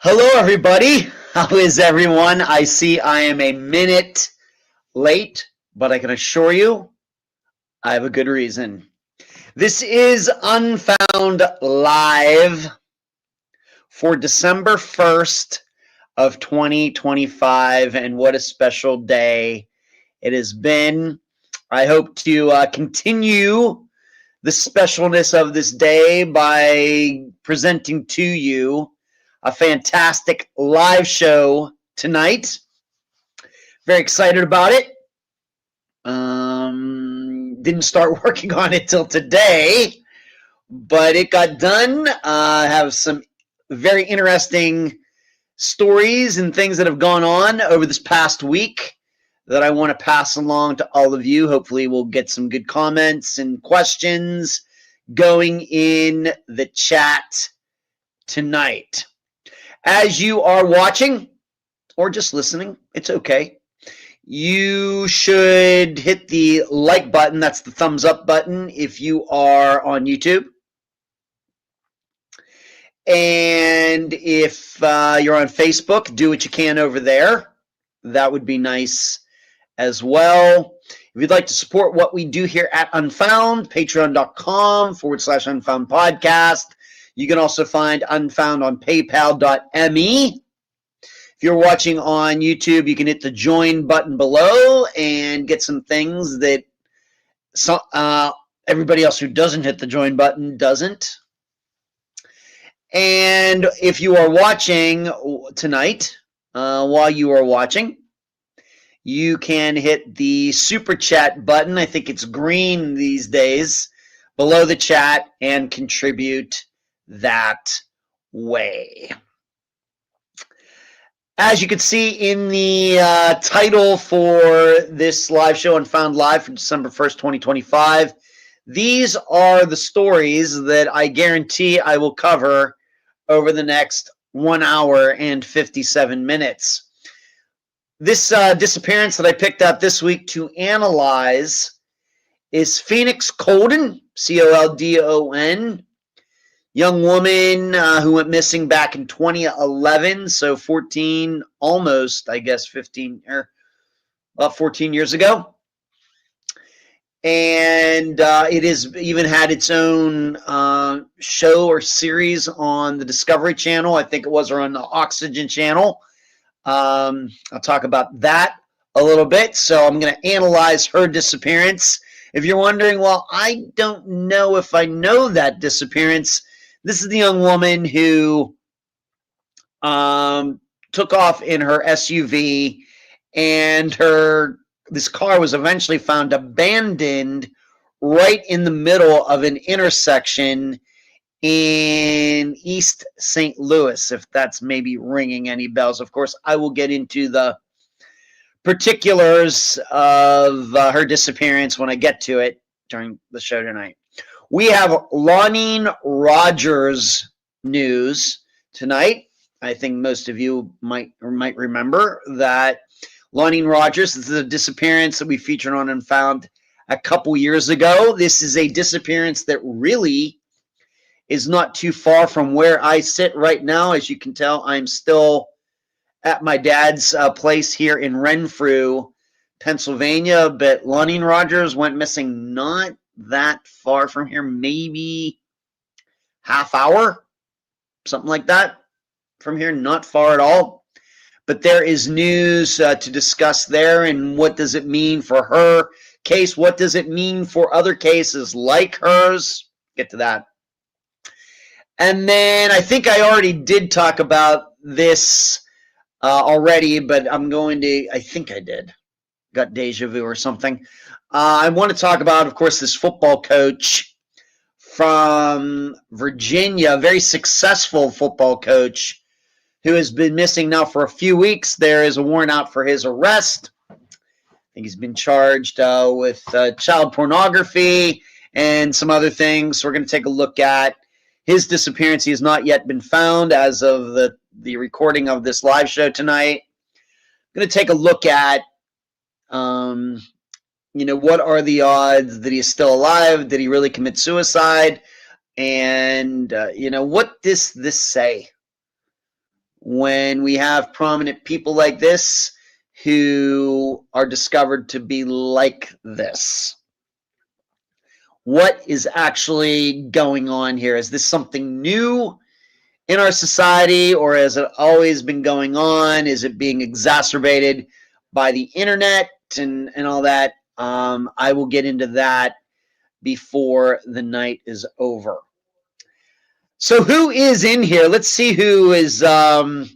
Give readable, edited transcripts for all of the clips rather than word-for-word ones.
Hello, everybody. How is everyone? I see I am a minute late, but I can assure you I have a good reason. This is Unfound Live for December 1st of 2025, and what a special day it has been. I hope to continue the specialness of this day by presenting to you a fantastic live show tonight. Very excited about it. Didn't start working on it till today, but it got done. I have some very interesting stories and things that have gone on over this past week that I want to pass along to all of you. Hopefully we'll get some good comments and questions going in the chat tonight. As you are watching or just listening, it's okay. You should hit the like button. That's the thumbs up button if you are on YouTube. And if you're on Facebook, do what you can over there. That would be nice as well. If you'd like to support what we do here at Unfound, patreon.com/Unfound podcast. You can also find Unfound on paypal.me. If you're watching on YouTube, you can hit the join button below and get some things that everybody else who doesn't hit the join button doesn't. And if you are watching tonight, while you are watching, you can hit the super chat button. I think it's green these days below the chat and contribute that way. As you can see in the title for this live show, Unfound Live for December 1st, 2025, these are the stories that I guarantee I will cover over the next 1 hour and 57 minutes. This disappearance that I picked out this week to analyze is Phoenix Coldon, Coldon. Young woman who went missing back in 2011, so 14, almost, I guess, 15, or about 14 years ago. And it has even had its own show or series on the Discovery Channel. I think it was, or on the Oxygen Channel. I'll talk about that a little bit. So I'm going to analyze her disappearance. If you're wondering, well, I don't know if I know that disappearance. This is the young woman who took off in her SUV, and this car was eventually found abandoned right in the middle of an intersection in East St. Louis, if that's maybe ringing any bells. Of course, I will get into the particulars of her disappearance when I get to it during the show tonight. We have Lonene Rogers news tonight. I think most of you might remember that Lonene Rogers, this is a disappearance that we featured on Unfound a couple years ago. This is a disappearance that really is not too far from where I sit right now. As you can tell, I'm still at my dad's place here in Renfrew, Pennsylvania, but Lonene Rogers went missing not that far from here, maybe half hour, something like that from here, not far at all. But there is news to discuss there, and what does it mean for her case? What does it mean for other cases like hers? Get to that. And then I think I already did talk about this already, but I'm going to, I think I did. Got deja vu or something. I want to talk about, of course, this football coach from Virginia, a very successful football coach who has been missing now for a few weeks. There is a warrant out for his arrest. I think he's been charged with child pornography and some other things. So we're going to take a look at his disappearance. He has not yet been found as of the recording of this live show tonight. I'm going to take a look at what are the odds that he is still alive? Did he really commit suicide? And, what does this say? when we have prominent people like this who are discovered to be like this. What is actually going on here? Is this something new in our society, or has it always been going on? Is it being exacerbated by the internet and all that? I will get into that before the night is over. So who is in here? Let's see who is in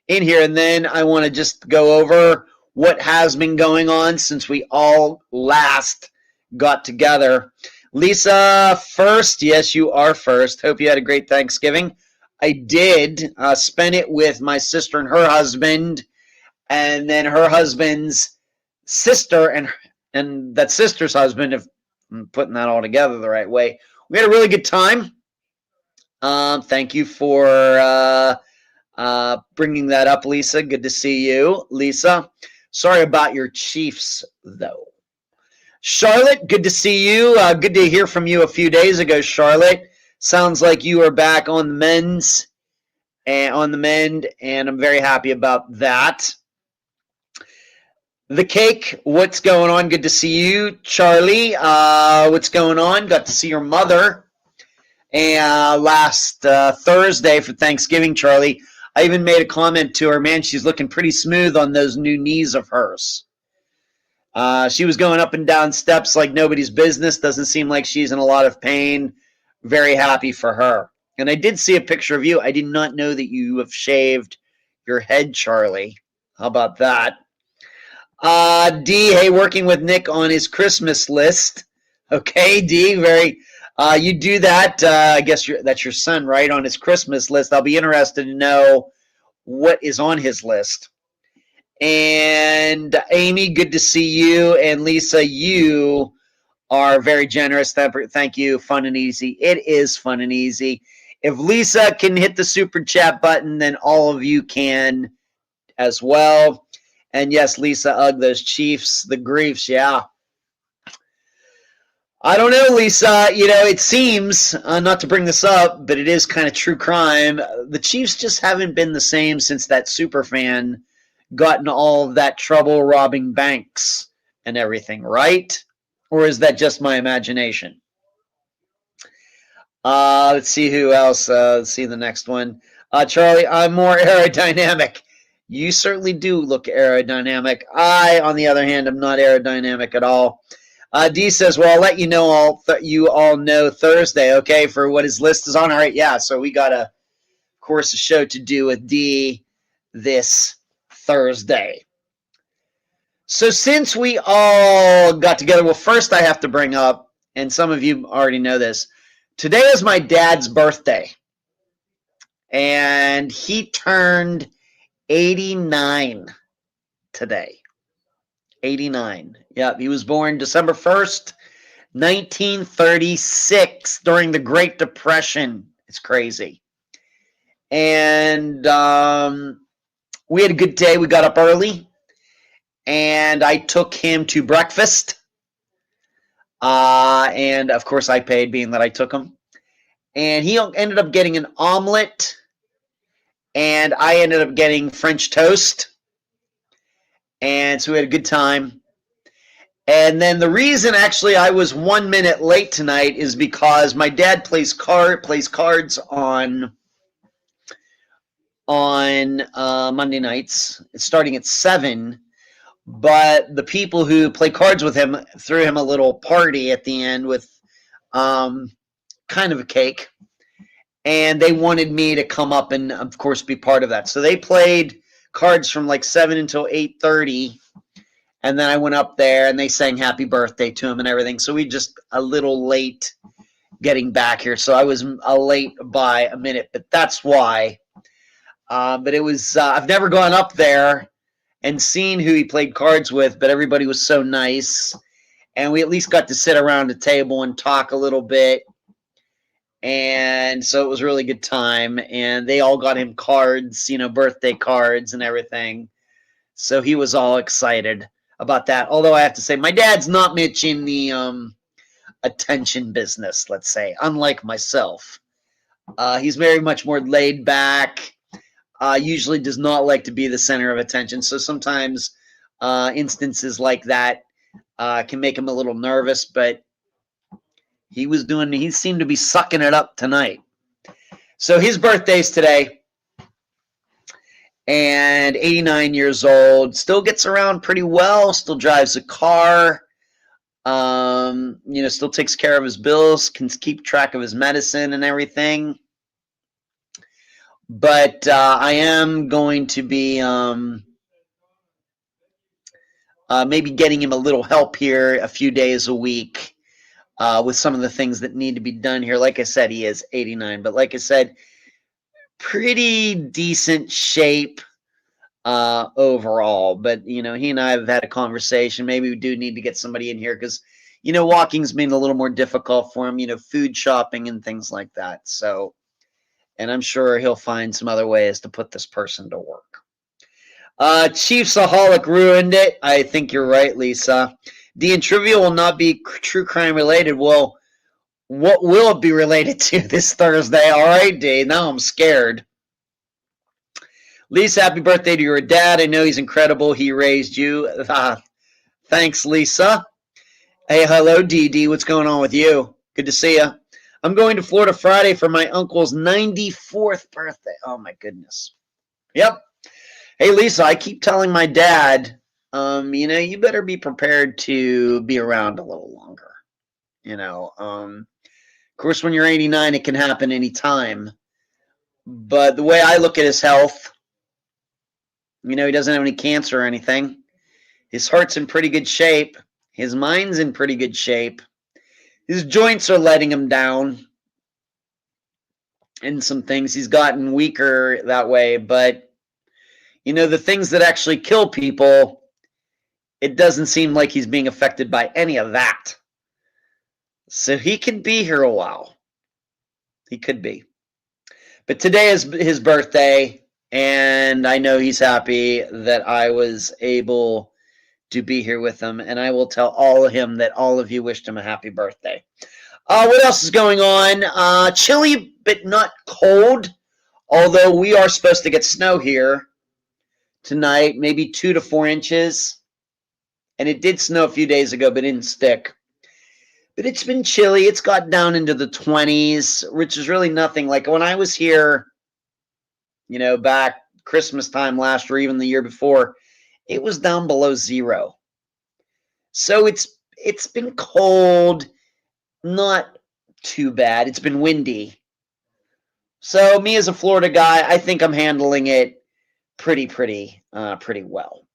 here, and then I want to just go over what has been going on since we all last got together. Lisa, first. Yes, you are first. Hope you had a great Thanksgiving. I did spend it with my sister and her husband, and then her husband's sister and that sister's husband, if I'm putting that all together the right way. We had a really good time. Thank you for bringing that up, Lisa. Good to see you, Lisa. Sorry about your Chiefs, though. Charlotte, good to see you. Good to hear from you a few days ago, Charlotte. Sounds like you are back on the mend, and I'm very happy about that. The Cake, what's going on? Good to see you, Charlie. What's going on? Got to see your mother last Thursday for Thanksgiving, Charlie. I even made a comment to her, man, she's looking pretty smooth on those new knees of hers. She was going up and down steps like nobody's business. Doesn't seem like she's in a lot of pain. Very happy for her. And I did see a picture of you. I did not know that you have shaved your head, Charlie. How about that? D, hey, working with Nick on his Christmas list. Okay, D, very. You do that. I guess that's your son, right? On his Christmas list. I'll be interested to know what is on his list. And Amy, good to see you. And Lisa, you are very generous. Thank you. Fun and easy. It is fun and easy. If Lisa can hit the super chat button, then all of you can as well. And yes, Lisa, those Chiefs, the griefs, yeah. I don't know, Lisa. You know, it seems, not to bring this up, but it is kind of true crime. The Chiefs just haven't been the same since that super fan got in all of that trouble robbing banks and everything, right? Or is that just my imagination? Let's see who else. Let's see the next one. Charlie, I'm more aerodynamic. You certainly do look aerodynamic. I, on the other hand, am not aerodynamic at all. D says, well, I'll let you know you all know Thursday, okay, for what his list is on. All right, yeah, so we got, of course, a show to do with D this Thursday. So since we all got together, well, first I have to bring up, and some of you already know this, today is my dad's birthday, and he turned 89 today. 89. Yeah, he was born December 1st, 1936, during the Great Depression. It's crazy. And we had a good day. We got up early, and I took him to breakfast. And, of course, I paid, being that I took him. And he ended up getting an omelet, and I ended up getting French toast. And so we had a good time. And then the reason, actually, I was 1 minute late tonight is because my dad plays cards on Monday nights. It's starting at 7. But the people who play cards with him threw him a little party at the end with kind of a cake. And they wanted me to come up and, of course, be part of that. So they played cards from like 7 until 8:30, and then I went up there and they sang happy birthday to him and everything. So we just a little late getting back here, so I was late by a minute, but that's why. But it was I've never gone up there and seen who he played cards with, but everybody was so nice, and we at least got to sit around a table and talk a little bit. And so it was a really good time, and they all got him cards, birthday cards and everything. So he was all excited about that. Although I have to say, my dad's not much in the attention business, let's say, unlike myself. He's very much more laid back. usually does not like to be the center of attention. So sometimes instances like that can make him a little nervous, but he seemed to be sucking it up tonight. So his birthday's today, and 89 years old, still gets around pretty well, still drives a car, still takes care of his bills, can keep track of his medicine and everything. But I am going to be maybe getting him a little help here a few days a week with some of the things that need to be done here. Like I said, he is 89, but like I said, pretty decent shape overall. But, he and I have had a conversation. Maybe we do need to get somebody in here because, walking's been a little more difficult for him, food shopping and things like that. So, and I'm sure he'll find some other ways to put this person to work. Chiefsaholic ruined it. I think you're right, Lisa. D and Trivia will not be true crime related. Well, what will it be related to this Thursday? All right, D. Now I'm scared. Lisa, happy birthday to your dad. I know he's incredible. He raised you. Thanks, Lisa. Hey, hello, DD. What's going on with you? Good to see you. I'm going to Florida Friday for my uncle's 94th birthday. Oh, my goodness. Yep. Hey, Lisa, I keep telling my dad, you better be prepared to be around a little longer. Of course, when you're 89, it can happen anytime. But the way I look at his health, he doesn't have any cancer or anything. His heart's in pretty good shape. His mind's in pretty good shape. His joints are letting him down. And some things, he's gotten weaker that way. But, the things that actually kill people, it doesn't seem like he's being affected by any of that. So he could be here a while. He could be. But today is his birthday, and I know he's happy that I was able to be here with him, and I will tell all of him that all of you wished him a happy birthday. What else is going on? Chilly, but not cold, although we are supposed to get snow here tonight, maybe 2 to 4 inches. And it did snow a few days ago, but didn't stick. But it's been chilly. It's got down into the 20s, which is really nothing. Like when I was here, back Christmas time last year, even the year before, it was down below 0. So it's been cold, not too bad. It's been windy. So me as a Florida guy, I think I'm handling it pretty well.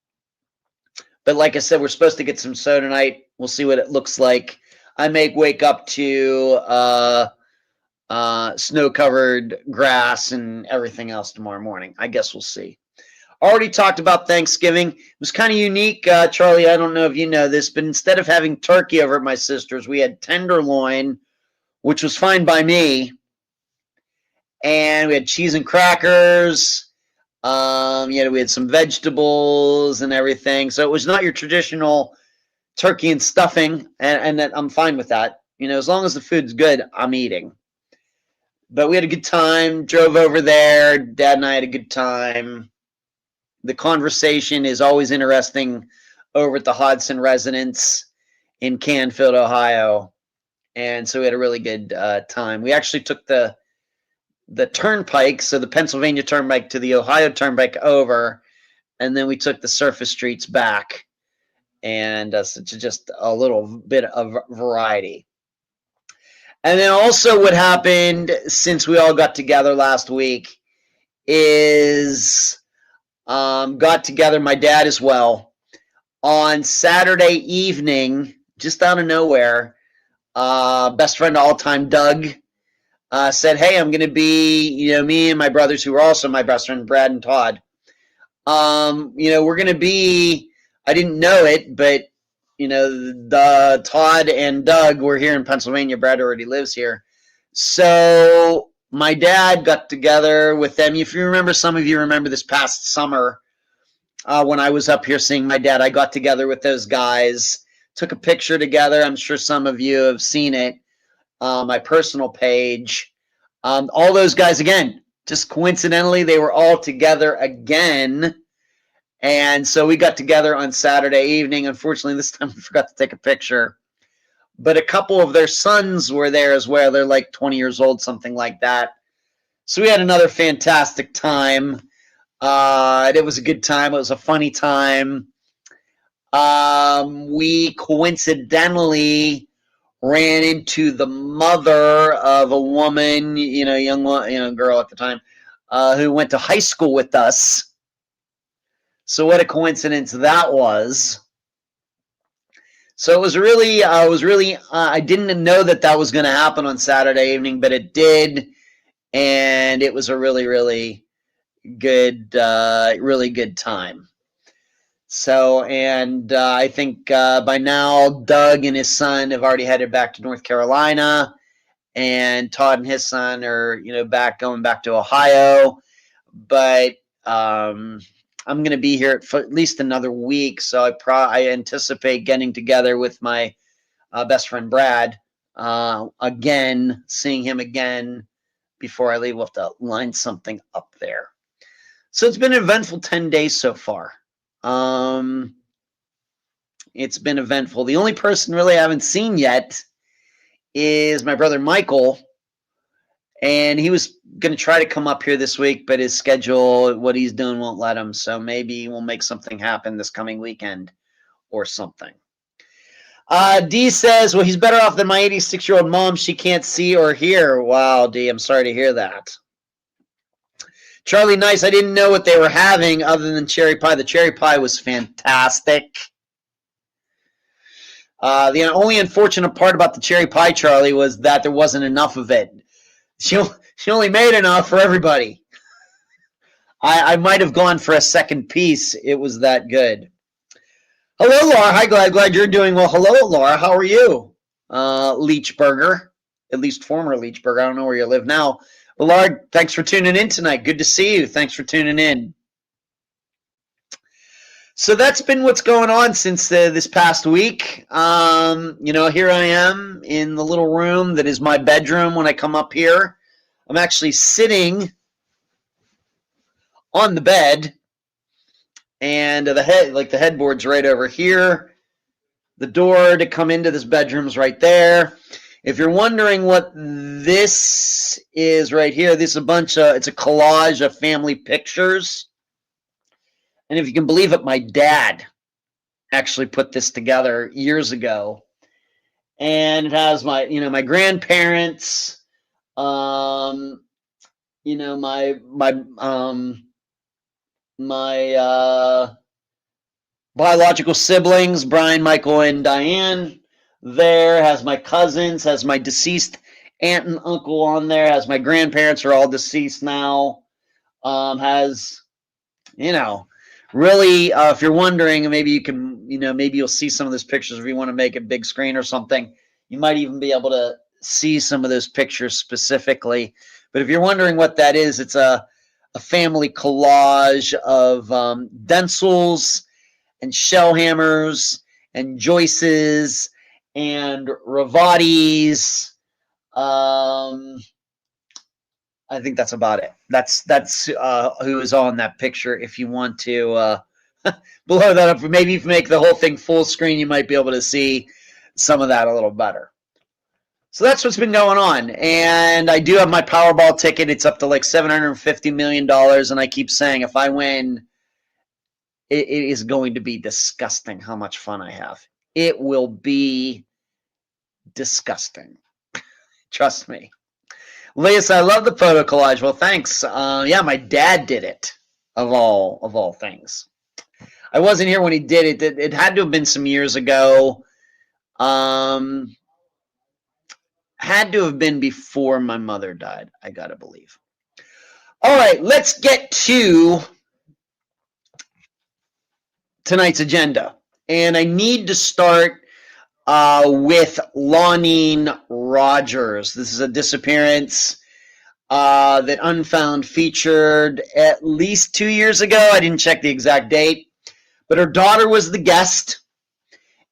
But like I said, we're supposed to get some snow tonight. We'll see what it looks like. I may wake up to snow-covered grass and everything else tomorrow morning. I guess we'll see. Already talked about Thanksgiving. It was kind of unique, Charlie. I don't know if you know this, but instead of having turkey over at my sister's, we had tenderloin, which was fine by me. And we had cheese and crackers. We had some vegetables and everything. So it was not your traditional turkey and stuffing, and I'm fine with that. As long as the food's good, I'm eating. But we had a good time, drove over there. Dad and I had a good time. The conversation is always interesting over at the Hodson residence in Canfield, Ohio. And so we had a really good time. We actually took the turnpike, so the Pennsylvania turnpike to the Ohio turnpike over, and then we took the surface streets back. And so just a little bit of variety. And then also what happened since we all got together last week is got together, my dad as well, on Saturday evening, just out of nowhere. Best friend of all time, Doug, said, hey, I'm going to be, me and my brothers who are also my best friend, Brad and Todd. We're going to be, I didn't know it, but, the Todd and Doug were here in Pennsylvania. Brad already lives here. So my dad got together with them. If you remember, some of you remember this past summer when I was up here seeing my dad, I got together with those guys, took a picture together. I'm sure some of you have seen it on my personal page. All those guys, again, just coincidentally, they were all together again. And so we got together on Saturday evening. Unfortunately, this time we forgot to take a picture. But a couple of their sons were there as well. They're like 20 years old, something like that. So we had another fantastic time. It was a good time. It was a funny time. We coincidentally ran into the mother of a woman, girl at the time, who went to high school with us. So what a coincidence that was. So it was really, I didn't know that was going to happen on Saturday evening, but it did. And it was a really, really good time. So, and I think by now Doug and his son have already headed back to North Carolina, and Todd and his son are, going back to Ohio. But I'm going to be here for at least another week, so I anticipate getting together with my best friend Brad again, seeing him again before I leave. We'll have to line something up there. So it's been an eventful 10 days so far. It's been eventful. The only person really I haven't seen yet is my brother Michael, and he was going to try to come up here this week, but his schedule, what he's doing, won't let him. So maybe we'll make something happen this coming weekend or something. D says, well, he's better off than my 86-year-old mom. She can't see or hear. Wow, D, I'm sorry to hear that. Charlie, nice. I didn't know what they were having other than cherry pie. The cherry pie was fantastic. The only unfortunate part about the cherry pie, Charlie, was that there wasn't enough of it. She only made enough for everybody. I might have gone for a second piece. It was that good. Hello, Laura. Hi, glad you're doing well. Hello, Laura. How are you? Leechburger, at least former Leechburger. I don't know where you live now. Well, Laura, thanks for tuning in tonight. Good to see you. Thanks for tuning in. So that's been what's going on since this past week. Here I am in the little room that is my bedroom when I come up here. I'm actually sitting on the bed, and the headboard's right over here. The door to come into this bedroom is right there. If you're wondering what this is right here, it's a collage of family pictures. And if you can believe it, my dad actually put this together years ago. And it has my grandparents, my biological siblings, Brian, Michael, and Diane. There has my cousins, has my deceased aunt and uncle on there, has my grandparents are all deceased now. Really, if you're wondering, maybe you can, maybe you'll see some of those pictures if you want to make a big screen or something. You might even be able to see some of those pictures specifically. But if you're wondering what that is, it's a family collage of Denzels and Shellhammers and Joyces and Ravatis. I think that's about it. That's who is on that picture. If you want to blow that up, maybe if you make the whole thing full screen, you might be able to see some of that a little better. So that's what's been going on. And I do have my Powerball ticket. It's up to like $750 million. And I keep saying if I win, it is going to be disgusting how much fun I have. It will be disgusting. Trust me. Leah, I love the photo collage. Well, thanks. Yeah, my dad did it, of all things. I wasn't here when he did it. It had to have been some years ago. Had to have been before my mother died, I gotta believe. All right, let's get to tonight's agenda. And I need to start with Lonene Rogers. This is a disappearance that Unfound featured at least 2 years ago. I didn't check the exact date, but her daughter was the guest.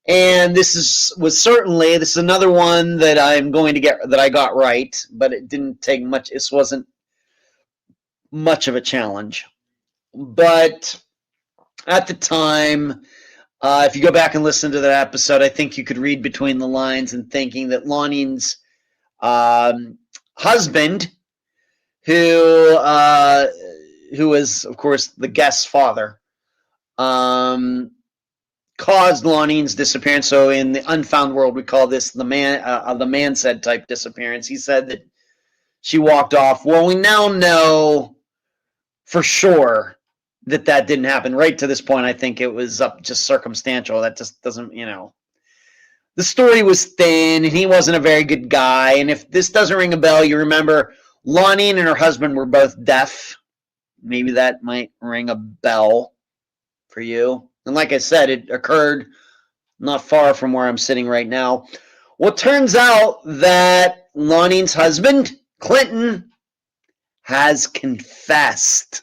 And this is another one that I'm going to get, that I got right, but it didn't take much. This wasn't much of a challenge. But at the time, if you go back and listen to that episode, I think you could read between the lines and thinking that Lonene's husband, who was, of course, the guest's father, caused Lonene's disappearance. So in the Unfound world, we call this the man said type disappearance. He said that she walked off. Well, we now know for sure that didn't happen. Right to this point, I think it was just circumstantial. That just doesn't, the story was thin, and he wasn't a very good guy. And if this doesn't ring a bell, you remember Lonene and her husband were both deaf. Maybe that might ring a bell for you. And like I said, it occurred not far from where I'm sitting right now. Well, it turns out that Lonene's husband, Clinton, has confessed.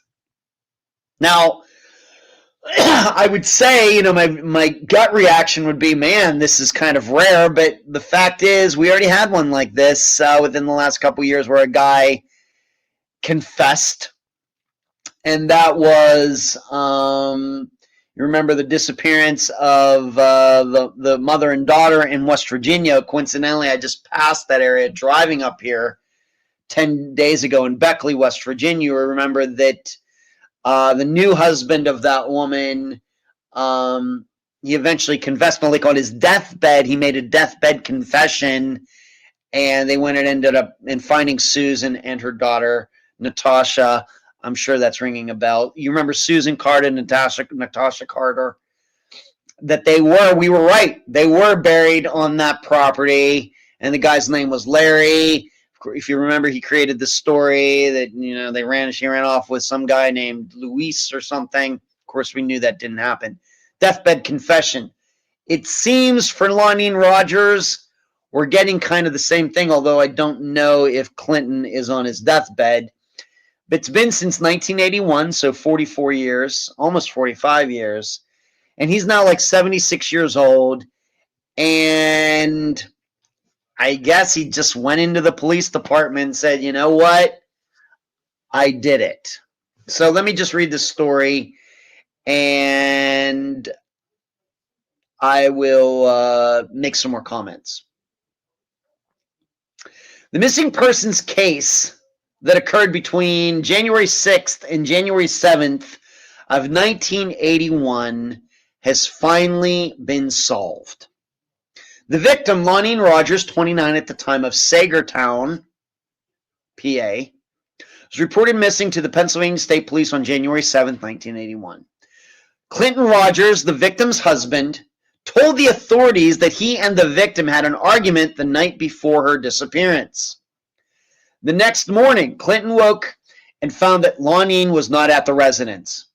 Now, I would say, my gut reaction would be, man, this is kind of rare, but the fact is we already had one like this within the last couple years where a guy confessed, and that was, you remember the disappearance of the mother and daughter in West Virginia. Coincidentally, I just passed that area driving up here 10 days ago in Beckley, West Virginia. You remember that the new husband of that woman, he eventually confessed, like on his deathbed. He made a deathbed confession, and they went and ended up in finding Susan and her daughter, Natasha. I'm sure that's ringing a bell. You remember Susan Carter and Natasha Carter? That we were right. They were buried on that property, and the guy's name was Larry. If you remember, he created the story that, she ran off with some guy named Luis or something. Of course, we knew that didn't happen. Deathbed confession. It seems for Lonene Rogers, we're getting kind of the same thing, although I don't know if Clinton is on his deathbed. But it's been since 1981, so 44 years, almost 45 years. And he's now like 76 years old. And I guess he just went into the police department and said, you know what? I did it. So let me just read the story, and I will make some more comments. The missing persons case that occurred between January 6th and January 7th of 1981 has finally been solved. The victim, Lonene Rogers, 29 at the time, of Sagertown, PA, was reported missing to the Pennsylvania State Police on January 7, 1981. Clinton Rogers, the victim's husband, told the authorities that he and the victim had an argument the night before her disappearance. The next morning, Clinton woke and found that Lonene was not at the residence.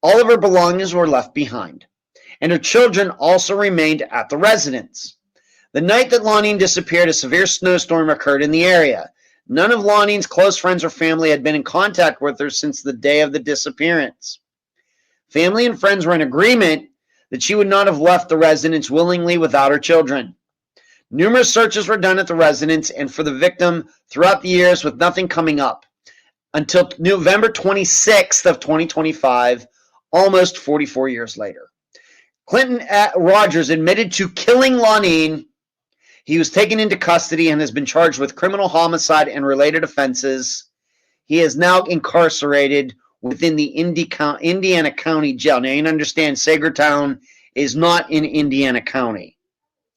All of her belongings were left behind, and her children also remained at the residence. The night that Lonene disappeared, a severe snowstorm occurred in the area. None of Lonene's close friends or family had been in contact with her since the day of the disappearance. Family and friends were in agreement that she would not have left the residence willingly without her children. Numerous searches were done at the residence and for the victim throughout the years, with nothing coming up until November 26th of 2025, almost 44 years later. Clinton Rogers admitted to killing Lonene. He was taken into custody and has been charged with criminal homicide and related offenses. He is now incarcerated within the Indiana County Jail. Now, you understand, Sagertown is not in Indiana County.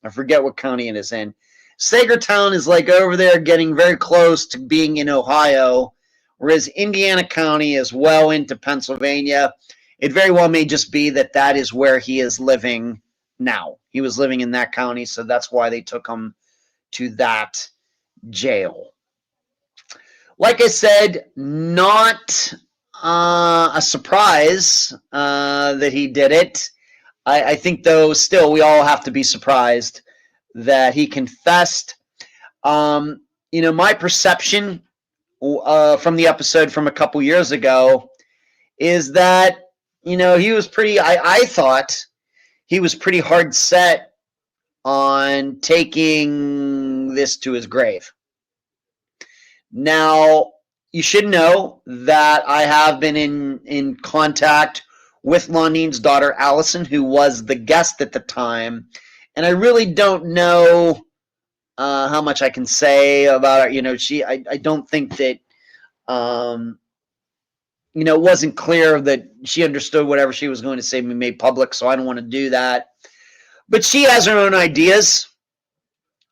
I forget what county it is in. Sagertown is like over there getting very close to being in Ohio, whereas Indiana County is well into Pennsylvania. It very well may just be that is where he is living now. He was living in that county, so that's why they took him to that jail. Like I said, not a surprise that he did it. I think, though, still we all have to be surprised that he confessed. My perception from the episode from a couple years ago is that, he was pretty, I thought he was pretty hard set on taking this to his grave. Now, you should know that I have been in contact with Lonene's daughter, Allison, who was the guest at the time. And I really don't know how much I can say about her. I don't think that, it wasn't clear that she understood whatever she was going to say be made public, so I don't want to do that. But she has her own ideas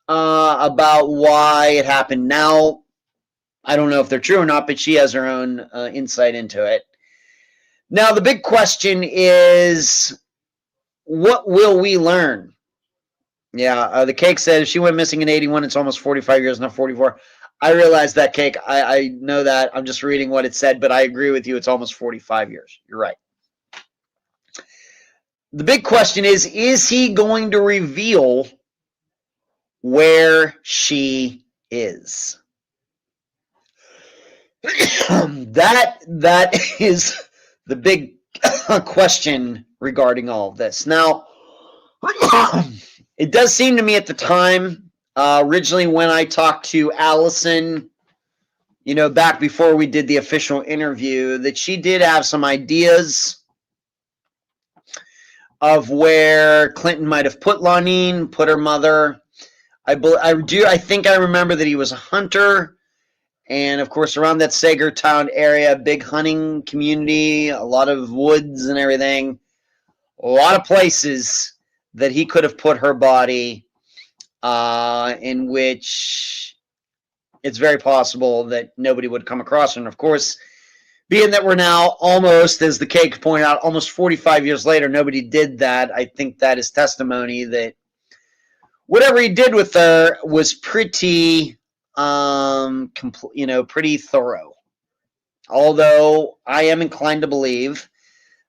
about why it happened. Now, I don't know if they're true or not, but she has her own insight into it. Now, the big question is, what will we learn? Yeah, the Cake said she went missing in 81. It's almost 45 years, not 44. I realize that, Cake. I know that. I'm just reading what it said, but I agree with you. It's almost 45 years. You're right. The big question is he going to reveal where she is? That is the big question regarding all of this. Now, it does seem to me at the time, originally when I talked to Allison, back before we did the official interview, that she did have some ideas of where Clinton might have put Lonene, put her mother. I think I remember that he was a hunter. And, of course, around that Sagertown area, big hunting community, a lot of woods and everything, a lot of places that he could have put her body, in which it's very possible that nobody would come across her. And, of course, being that we're now almost, as the Cake pointed out, almost 45 years later, nobody did that. I think that is testimony that whatever he did with her was pretty... pretty thorough. Although I am inclined to believe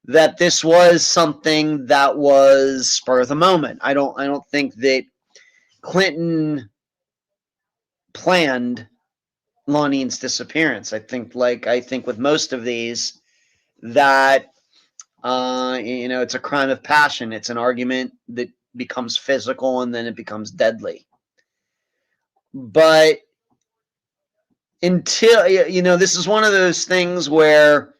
that this was something that was spur of the moment. I don't think that Clinton planned Lonene's disappearance. I think with most of these, that it's a crime of passion. It's an argument that becomes physical and then it becomes deadly. But until, this is one of those things where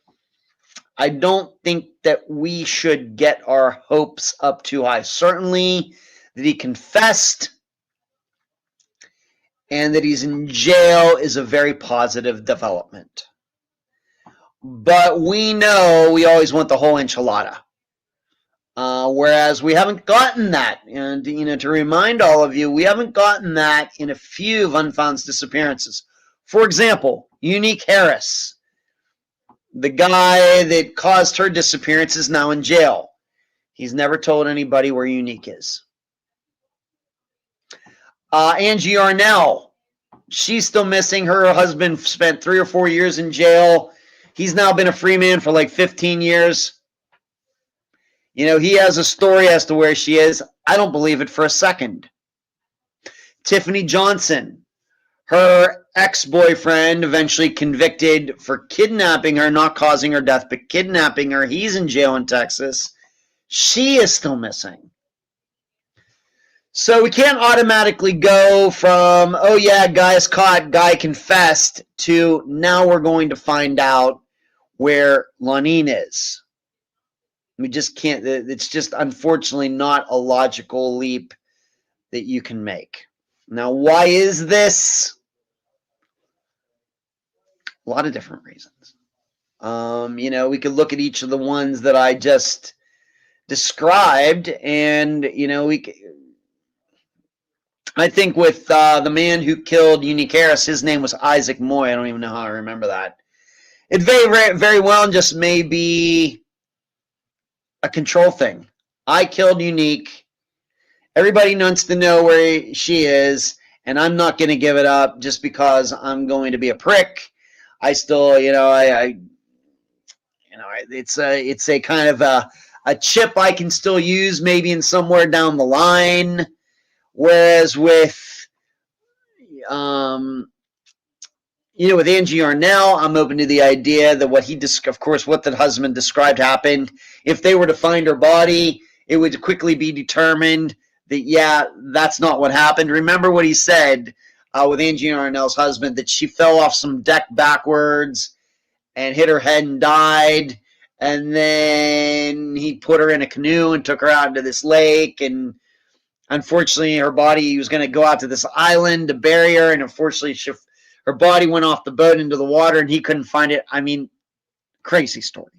I don't think that we should get our hopes up too high. Certainly that he confessed and that he's in jail is a very positive development. But we know we always want the whole enchilada. Whereas we haven't gotten that. And, to remind all of you, we haven't gotten that in a few of Unfound's disappearances. For example, Unique Harris, the guy that caused her disappearance, is now in jail. He's never told anybody where Unique is. Angie Arnell, she's still missing. Her husband spent 3 or 4 years in jail. He's now been a free man for like 15 years. He has a story as to where she is. I don't believe it for a second. Tiffany Johnson, her ex-boyfriend eventually convicted for kidnapping her, not causing her death, but kidnapping her. He's in jail in Texas. She is still missing. So we can't automatically go from, oh yeah, guy is caught, guy confessed, to now we're going to find out where Lonene is. We just can't. It's just unfortunately not a logical leap that you can make. Now, why is this? A lot of different reasons. We could look at each of the ones that I just described, and I think with the man who killed Unique Harris, his name was Isaac Moy. I don't even know how I remember that. It very, very well just may be a control thing. I killed Unique. Everybody wants to know where she is, and I'm not going to give it up just because I'm going to be a prick. I still, it's a kind of a chip I can still use maybe in somewhere down the line. Whereas with, with Angie Arnell, I'm open to the idea that what the husband described happened. If they were to find her body, it would quickly be determined that, yeah, that's not what happened. Remember what he said. with Angie Arnell's husband, that she fell off some deck backwards and hit her head and died. And then he put her in a canoe and took her out into this lake. And unfortunately, her body was going to go out to this island to bury her. And unfortunately, her body went off the boat into the water and he couldn't find it. I mean, crazy story.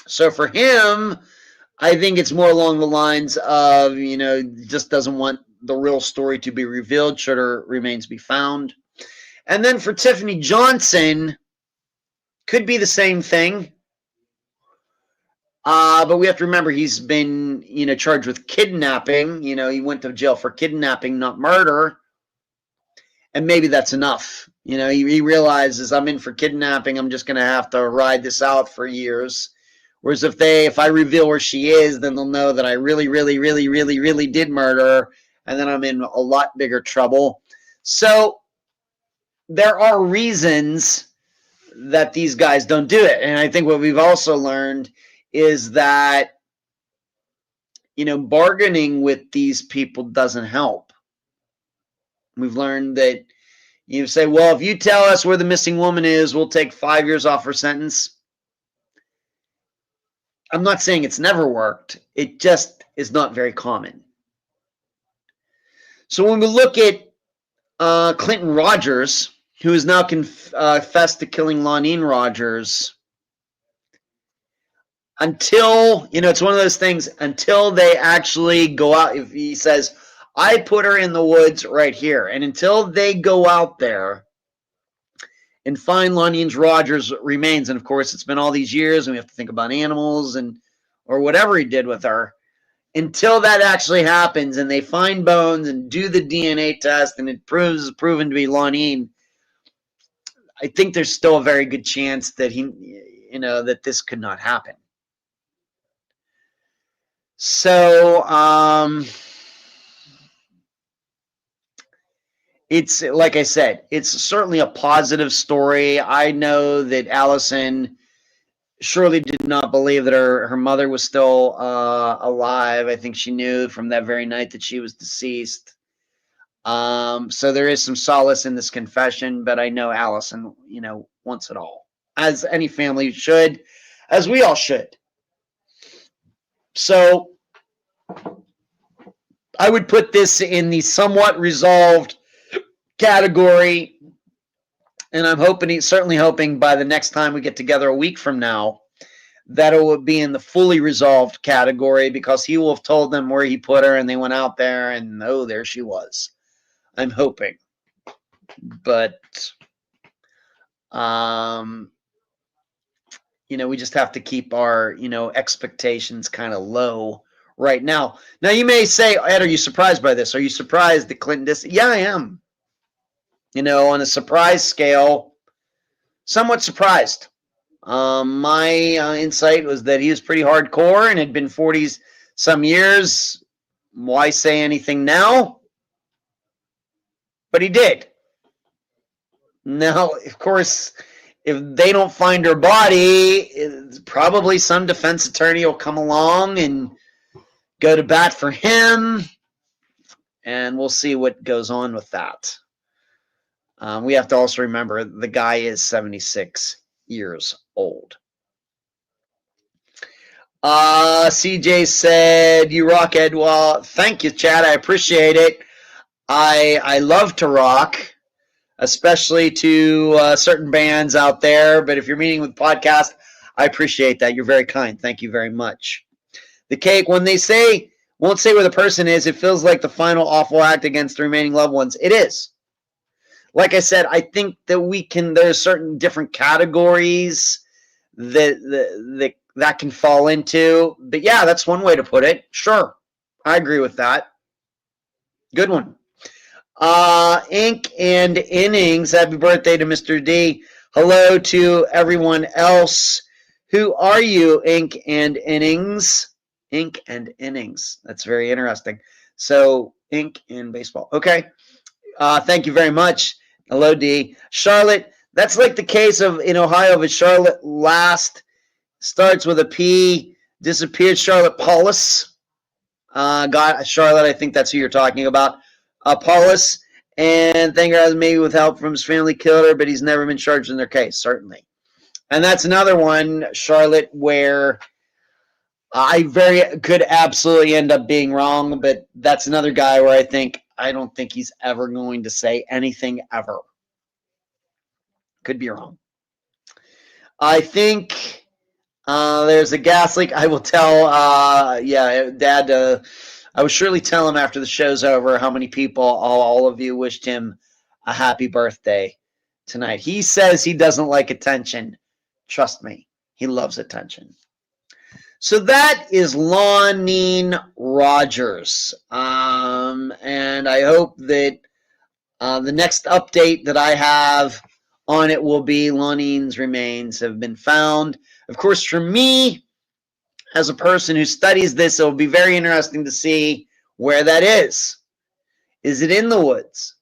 So for him, I think it's more along the lines of, just doesn't want the real story to be revealed should her remains be found. And then for Tiffany Johnson, could be the same thing. But we have to remember he's been, charged with kidnapping. He went to jail for kidnapping, not murder. And maybe that's enough. He realizes I'm in for kidnapping. I'm just going to have to ride this out for years. Whereas if I reveal where she is, then they'll know that I really, really, really, really, really did murder her. And then I'm in a lot bigger trouble. So there are reasons that these guys don't do it. And I think what we've also learned is that, bargaining with these people doesn't help. We've learned that you say, well, if you tell us where the missing woman is, we'll take 5 years off her sentence. I'm not saying it's never worked. It just is not very common. So when we look at Clinton Rogers, who has now confessed to killing Lonene Rogers, until, it's one of those things, until they actually go out, if he says, I put her in the woods right here, and until they go out there and find Lonene Rogers' remains, and of course it's been all these years, and we have to think about animals or whatever he did with her, until that actually happens and they find bones and do the DNA test and it proven to be Lonene, I think there's still a very good chance that that this could not happen. So, it's, like I said, it's certainly a positive story. I know that Allison surely did not believe that her mother was still alive. I think she knew from that very night that she was deceased. So there is some solace in this confession, but I know Allison, wants it all, as any family should, as we all should. So I would put this in the somewhat resolved category, and I'm certainly hoping by the next time we get together a week from now that it will be in the fully resolved category, because he will have told them where he put her and they went out there and there she was. I'm hoping. But we just have to keep our expectations kind of low right now. Now you may say, Ed, are you surprised by this? Are you surprised that Clinton Yeah, I am. On a surprise scale, somewhat surprised. My insight was that he was pretty hardcore and had been 40 some years. Why say anything now? But he did. Now, of course, if they don't find her body, probably some defense attorney will come along and go to bat for him, and we'll see what goes on with that. We have to also remember the guy is 76 years old. CJ said, you rock, Ed. Well, thank you, Chad. I appreciate it. I love to rock, especially to certain bands out there. But if you're meeting with podcast, I appreciate that. You're very kind. Thank you very much. The cake, when they say, won't say where the person is, it feels like the final awful act against the remaining loved ones. It is. Like I said, I think that there are certain different categories that can fall into. But yeah, that's one way to put it. Sure. I agree with that. Good one. Ink and Innings, happy birthday to Mr. D. Hello to everyone else. Who are you, Ink and Innings? Ink and Innings. That's very interesting. So, ink in baseball. Okay. Thank you very much. Hello, D. Charlotte, that's like the case of in Ohio, but Charlotte last starts with a P, disappeared Charlotte Paulus. Charlotte, I think that's who you're talking about. Paulus, and Thanger has maybe with help from his family killed her, but he's never been charged in their case, certainly. And that's another one, Charlotte, where I could absolutely end up being wrong, but that's another guy where I don't think he's ever going to say anything ever. Could be wrong. I think there's a gas leak. I will tell, Dad, I will surely tell him after the show's over how many people, all of you, wished him a happy birthday tonight. He says he doesn't like attention. Trust me, he loves attention. So that is Lonene Rogers. And I hope that the next update that I have on it will be Lonene's remains have been found. Of course, for me, as a person who studies this, it will be very interesting to see where that is. Is it in the woods?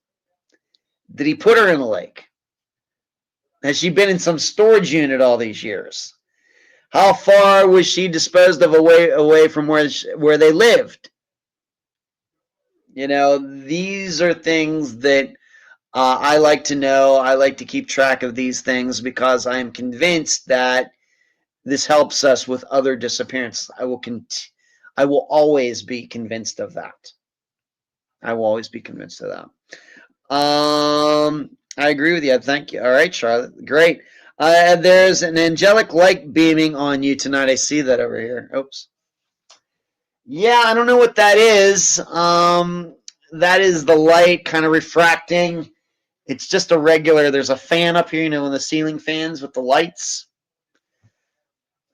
Did he put her in a lake? Has she been in some storage unit all these years? How far was she disposed of away from where they lived? You know, these are things that I like to know. I like to keep track of these things because I am convinced that this helps us with other disappearances. I will always be convinced of that. I will always be convinced of that. I agree with you. Thank you. All right, Charlotte. Great. There's an angelic light beaming on you tonight. I see that over here. Oops. Yeah, I don't know what that is. That is the light kind of refracting. It's just a regular, there's a fan up here, you know, in the ceiling fans with the lights.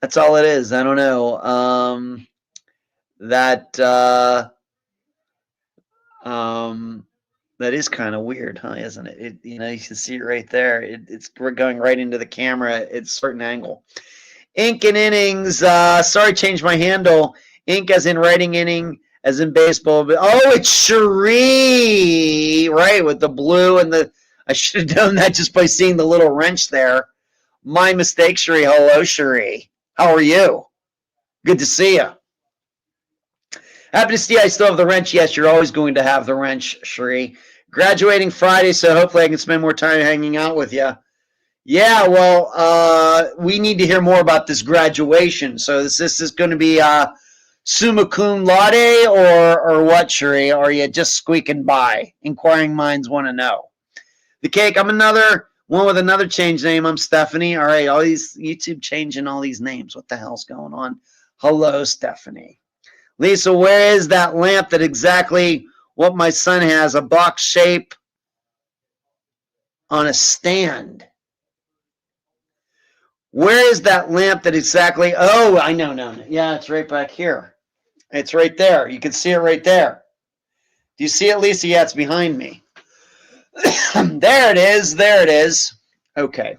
That's all it is. I don't know. That is kind of weird, huh? Isn't it? You know, you can see it right there. It's going right into the camera at a certain angle. Ink and innings. Sorry, changed my handle. Ink as in writing inning, as in baseball. But, oh, it's Cherie, right? With the blue and the. I should have known that just by seeing the little wrench there. My mistake, Cherie. Hello, Cherie. How are you? Good to see you. Happy to see I still have the wrench. Yes, you're always going to have the wrench, Cherie. Graduating Friday, so hopefully I can spend more time hanging out with you. Yeah, well, we need to hear more about this graduation. So this is going to be summa cum laude or what, Cherie? Or are you just squeaking by? Inquiring minds want to know. The cake, I'm another one with another change name. I'm Stephanie. All right, all these YouTube changing all these names. What the hell's going on? Hello, Stephanie. Lisa, where is that lamp that exactly what my son has, a box shape on a stand? Where is that lamp that exactly, oh, I know, no. Yeah, it's right back here. It's right there. You can see it right there. Do you see it, Lisa? Yeah, it's behind me. There it is. There it is. Okay.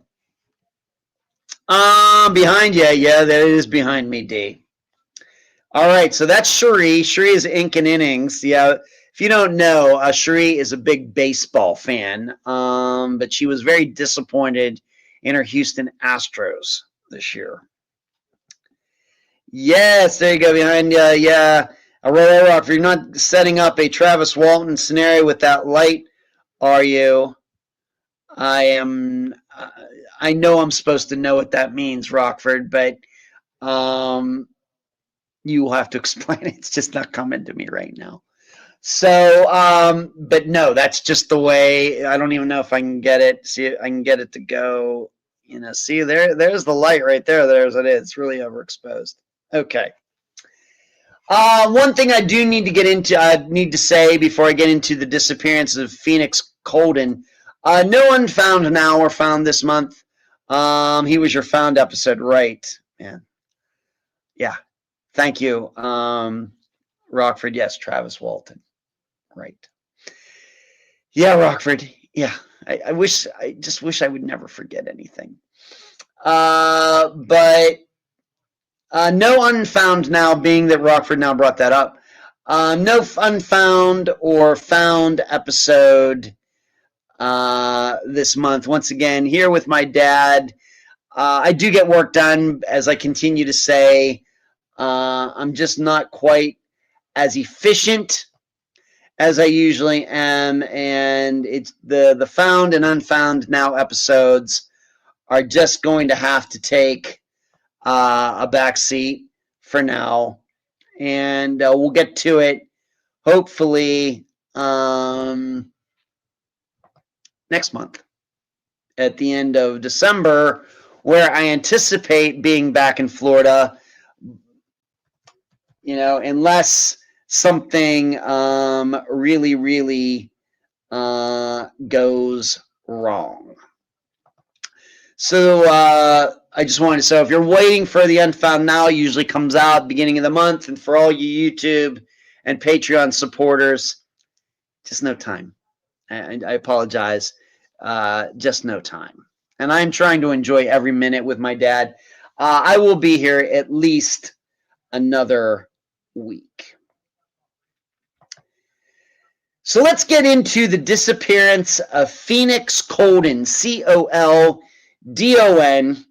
Behind you. Yeah, there it is behind me, D. All right, so that's Cherie. Cherie is Ink and Innings. Yeah, if you don't know, Cherie is a big baseball fan, but she was very disappointed in her Houston Astros this year. Yes, there you go, behind you. Yeah, Rock, if you're not setting up a Travis Walton scenario with that light, are you? I am. I know I'm supposed to know what that means, Rockford, but you will have to explain it. It's just not coming to me right now. So, but no, that's just the way. I don't even know if I can get it. See, I can get it to go. You know, see there's the light right there. There's it is. It's really overexposed. Okay. One thing I do need to get into, I need to say before I get into the disappearance of Phoenix Coldon. No Unfound now or found this month. He was your found episode, right? Yeah. Thank you, Rockford. Yes, Travis Walton. Right. Yeah, Rockford. Yeah. I just wish I would never forget anything. But no Unfound now, being that Rockford now brought that up. No Unfound or found episode this month. Once again, here with my dad. I do get work done, as I continue to say. I'm just not quite as efficient as I usually am, and it's the Found and Unfound Now episodes are just going to have to take a back seat for now, and we'll get to it hopefully next month at the end of December, where I anticipate being back in Florida, unless something really, really goes wrong. So I just wanted to say, if you're waiting for the Unfound Now, it usually comes out beginning of the month. And for all you YouTube and Patreon supporters, just no time. I apologize. Just no time. And I'm trying to enjoy every minute with my dad. I will be here at least another week. So let's get into the disappearance of Phoenix Coldon, Coldon.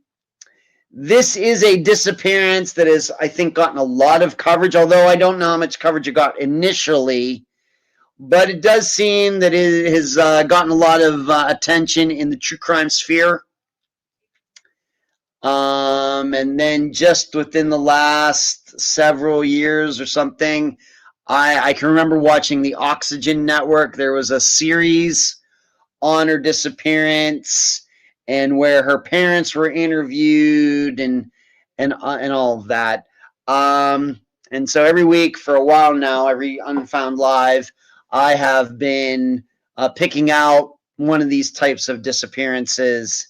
This is a disappearance that has, I think, gotten a lot of coverage, although I don't know how much coverage it got initially. But it does seem that it has gotten a lot of attention in the true crime sphere. And then just within the last several years or something, I can remember watching the Oxygen Network. There was a series on her disappearance and where her parents were interviewed and all of that. And so every week for a while now, every Unfound Live, I have been picking out one of these types of disappearances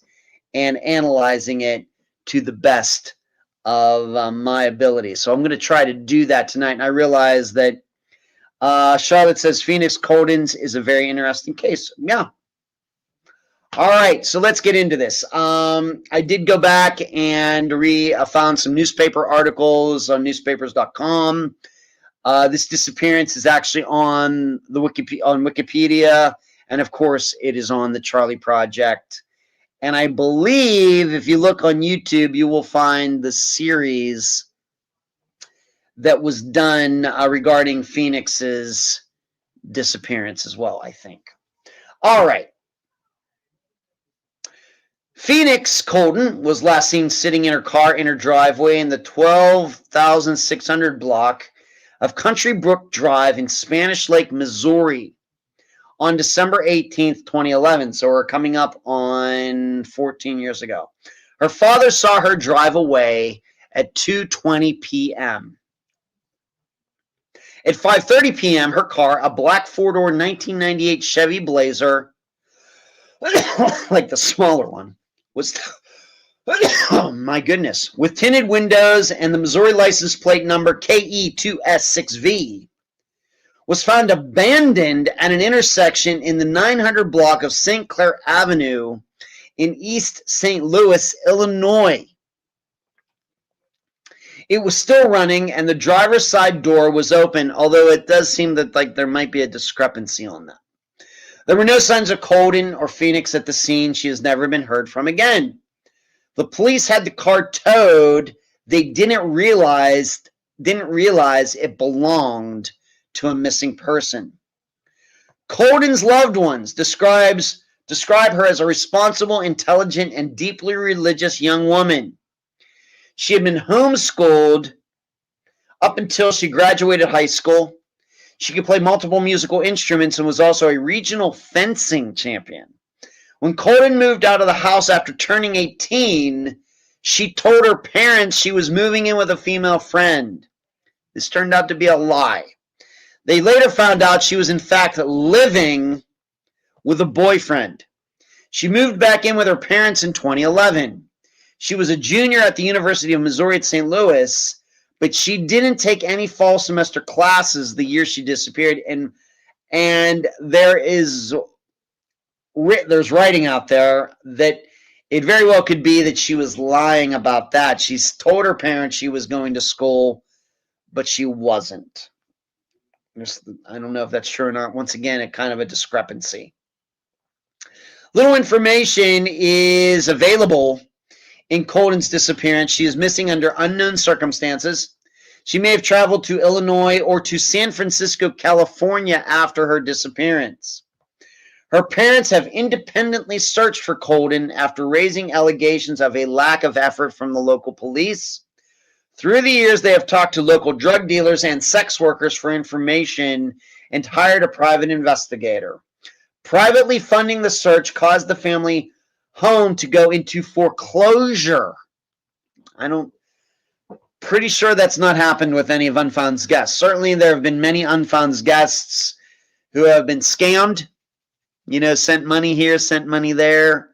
and analyzing it to the best of my ability. So I'm going to try to do that tonight. And I realize that Charlotte says Phoenix Coldon's is a very interesting case. Yeah. All right, so let's get into this. I did go back and found some newspaper articles on newspapers.com. This disappearance is actually on the Wikipedia, and of course, it is on the Charlie Project. And I believe if you look on YouTube, you will find the series that was done regarding Phoenix's disappearance as well, I think. All right. Phoenix Coldon was last seen sitting in her car in her driveway in the 12,600 block of Country Brook Drive in Spanish Lake, Missouri on December 18th, 2011. So we're coming up on 14 years ago. Her father saw her drive away at 2:20 p.m. At 5:30 p.m., her car, a black four-door 1998 Chevy Blazer, like the smaller one, was, oh my goodness, with tinted windows and the Missouri license plate number KE2S6V, was found abandoned at an intersection in the 900 block of St. Clair Avenue in East St. Louis, Illinois. It was still running and the driver's side door was open, although it does seem that there might be a discrepancy on that. There were no signs of Coldon or Phoenix at the scene. She has never been heard from again. The police had the car towed. They didn't realize it belonged to a missing person. Coldon's loved ones describe her as a responsible, intelligent, and deeply religious young woman. She had been homeschooled up until she graduated high school. She could play multiple musical instruments and was also a regional fencing champion. When Coldon moved out of the house after turning 18, she told her parents she was moving in with a female friend. This turned out to be a lie. They later found out she was in fact living with a boyfriend. She moved back in with her parents in 2011. She was a junior at the University of Missouri at St. Louis, but she didn't take any fall semester classes the year she disappeared. And there's writing out there that it very well could be that she was lying about that. She's told her parents she was going to school, but she wasn't. I don't know if that's true or not. Once again, a kind of a discrepancy. Little information is available in Coldon's disappearance. She is missing under unknown circumstances. She may have traveled to Illinois or to San Francisco, California after her disappearance. Her parents have independently searched for Coldon after raising allegations of a lack of effort from the local police. Through the years, they have talked to local drug dealers and sex workers for information and hired a private investigator. Privately funding the search caused the family home to go into foreclosure. Pretty sure that's not happened with any of Unfound's guests. Certainly, there have been many Unfound's guests who have been scammed, sent money here, sent money there.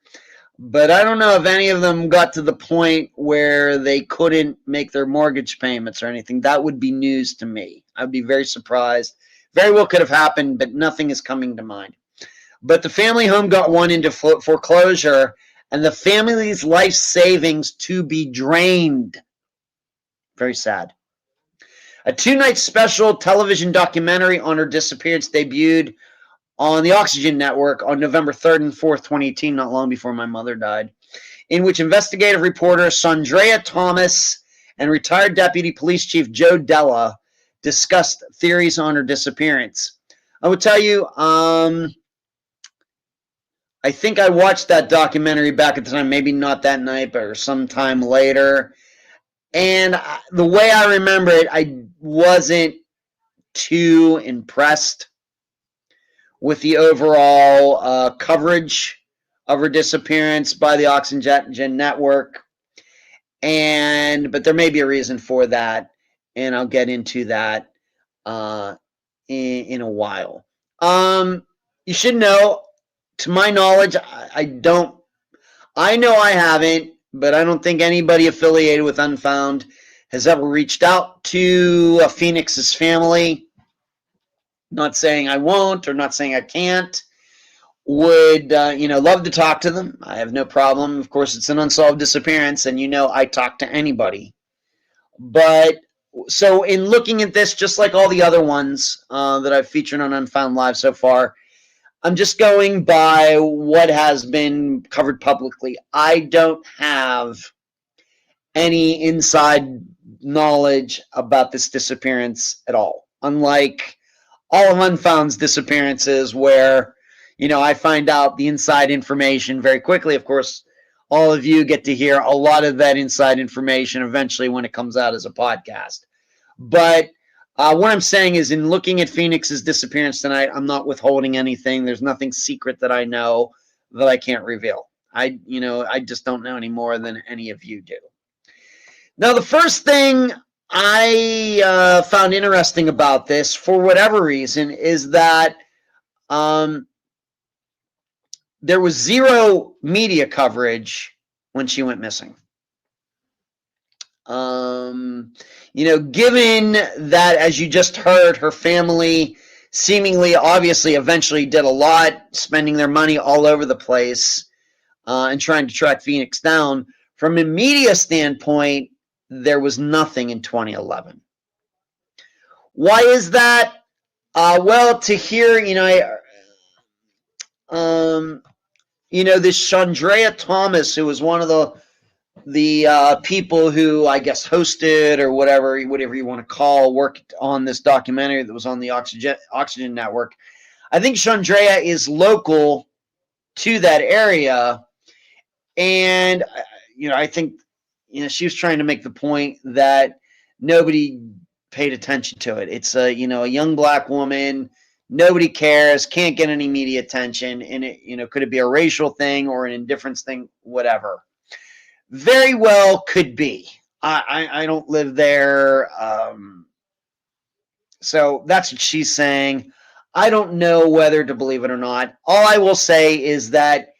But I don't know if any of them got to the point where they couldn't make their mortgage payments or anything. That would be news to me. I'd be very surprised. Very well could have happened, but nothing is coming to mind. But the family home got one into foreclosure, and the family's life savings to be drained. Very sad. A 2-night special television documentary on her disappearance debuted on the Oxygen Network on November 3rd and 4th, 2018, not long before my mother died, in which investigative reporter Sondrea Thomas and retired Deputy Police Chief Joe Della discussed theories on her disappearance. I will tell you, I think I watched that documentary back at the time, maybe not that night, but sometime later. And the way I remember it, I wasn't too impressed with the overall coverage of her disappearance by the Oxygen Network. But there may be a reason for that, and I'll get into that in a while. You should know, to my knowledge, I know I haven't, but I don't think anybody affiliated with Unfound has ever reached out to Phoenix's family. Not saying I won't or not saying I can't. Would, love to talk to them. I have no problem. Of course, it's an unsolved disappearance, and I talk to anybody. But so in looking at this, just like all the other ones that I've featured on Unfound Live so far, I'm just going by what has been covered publicly. I don't have any inside knowledge about this disappearance at all. Unlike all of Unfound's disappearances where, I find out the inside information very quickly. Of course, all of you get to hear a lot of that inside information eventually when it comes out as a podcast. But what I'm saying is, in looking at Phoenix's disappearance tonight, I'm not withholding anything. There's nothing secret that I know that I can't reveal. I just don't know any more than any of you do. Now, the first thing I found interesting about this, for whatever reason, is that there was zero media coverage when she went missing. Given that, as you just heard, her family seemingly, obviously, eventually did a lot, spending their money all over the place and trying to track Phoenix down. From a media standpoint, there was nothing in 2011. Why is that? Well, to hear, this Sondrea Thomas, who was one of the people who, I guess, hosted or whatever you want to call, worked on this documentary that was on the Oxygen Network. I think Sondrea is local to that area, and I think she was trying to make the point that nobody paid attention to it. It's a young black woman. Nobody cares, can't get any media attention, and it could it be a racial thing or an indifference thing, whatever. Very well could be. I don't live there, so that's what she's saying. I don't know whether to believe it or not. All I will say is that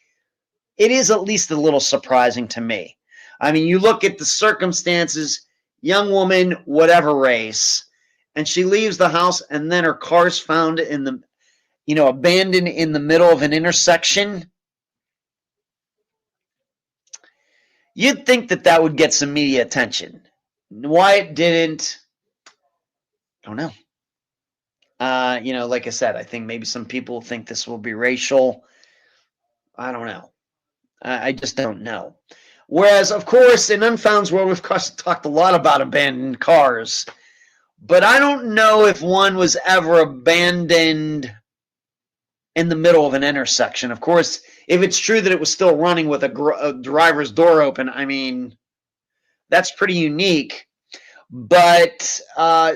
it is at least a little surprising to me. I mean, you look at the circumstances, young woman, whatever race, and she leaves the house, and then her car's found in the, abandoned in the middle of an intersection. You'd think that would get some media attention. Why it didn't, don't know. Like I said, I think maybe some people think this will be racial. I don't know. I just don't know. Whereas, of course, in Unfound's world, we've talked a lot about abandoned cars. but I don't know if one was ever abandoned in the middle of an intersection. Of course, if it's true that it was still running with a driver's door open, I mean, that's pretty unique. But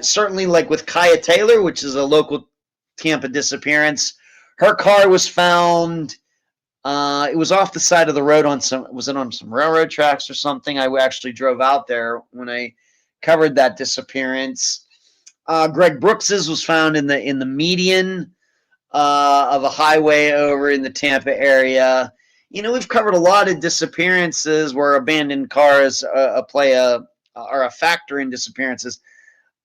certainly, like with Kaya Taylor, which is a local Tampa disappearance, her car was found. It was off the side of the road on some. Was it on some railroad tracks or something? I actually drove out there when I covered that disappearance. Greg Brooks's was found in the median of a highway over in the Tampa area. You know, we've covered a lot of disappearances where abandoned cars are a factor in disappearances.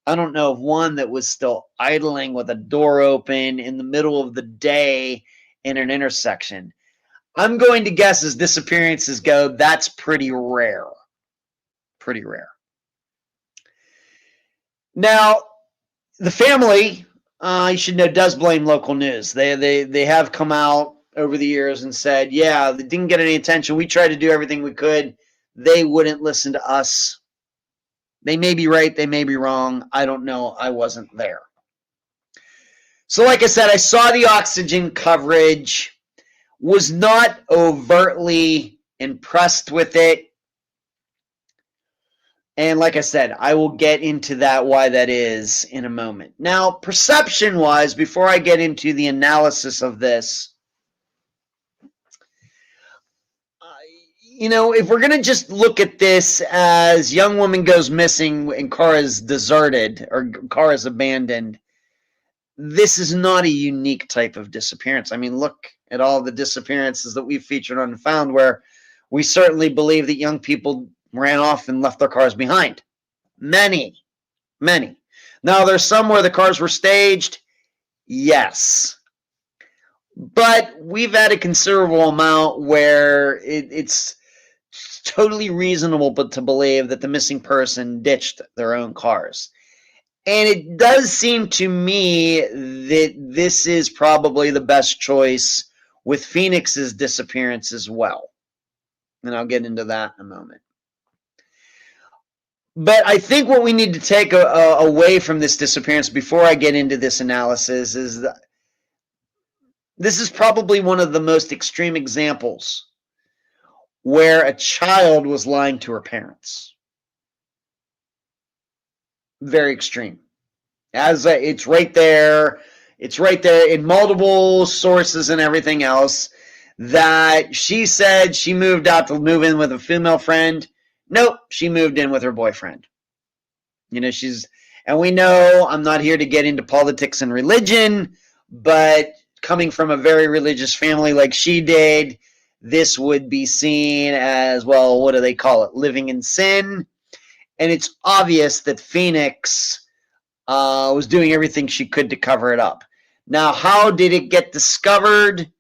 I don't know of one that was still idling with a door open in the middle of the day in an intersection. I'm going to guess as disappearances go, that's pretty rare. Pretty rare. Now, the family, you should know, does blame local news. They have come out over the years and said, yeah, they didn't get any attention. We tried to do everything we could. They wouldn't listen to us. They may be right. They may be wrong. I don't know. I wasn't there. So like I said, I saw the oxygen coverage, was not overtly impressed with it. And like I said, I will get into that, why that is, in a moment. Now, perception-wise, before I get into the analysis of this, you know, if we're going to just look at this as young woman goes missing and car is deserted or car is abandoned, this is not a unique type of disappearance. I mean, look at all the disappearances that we've featured on Unfound, where we certainly believe that young people ran off and left their cars behind. Many. Now, there's some where the cars were staged. Yes. But we've had a considerable amount where it's totally reasonable to believe that the missing person ditched their own cars. And it does seem to me that this is probably the best choice with Phoenix's disappearance as well. And I'll get into that in a moment. But I think what we need to take away from this disappearance before I get into this analysis is that this is probably one of the most extreme examples where a child was lying to her parents. Very extreme. As it's right there in multiple sources and everything else, that she said she moved out to move in with a female friend. Nope, she moved in with her boyfriend. You know, and we know, I'm not here to get into politics and religion, but coming from a very religious family like she did, this would be seen as, well, what do they call it? Living in sin. And it's obvious that Phoenix was doing everything she could to cover it up. Now, how did it get discovered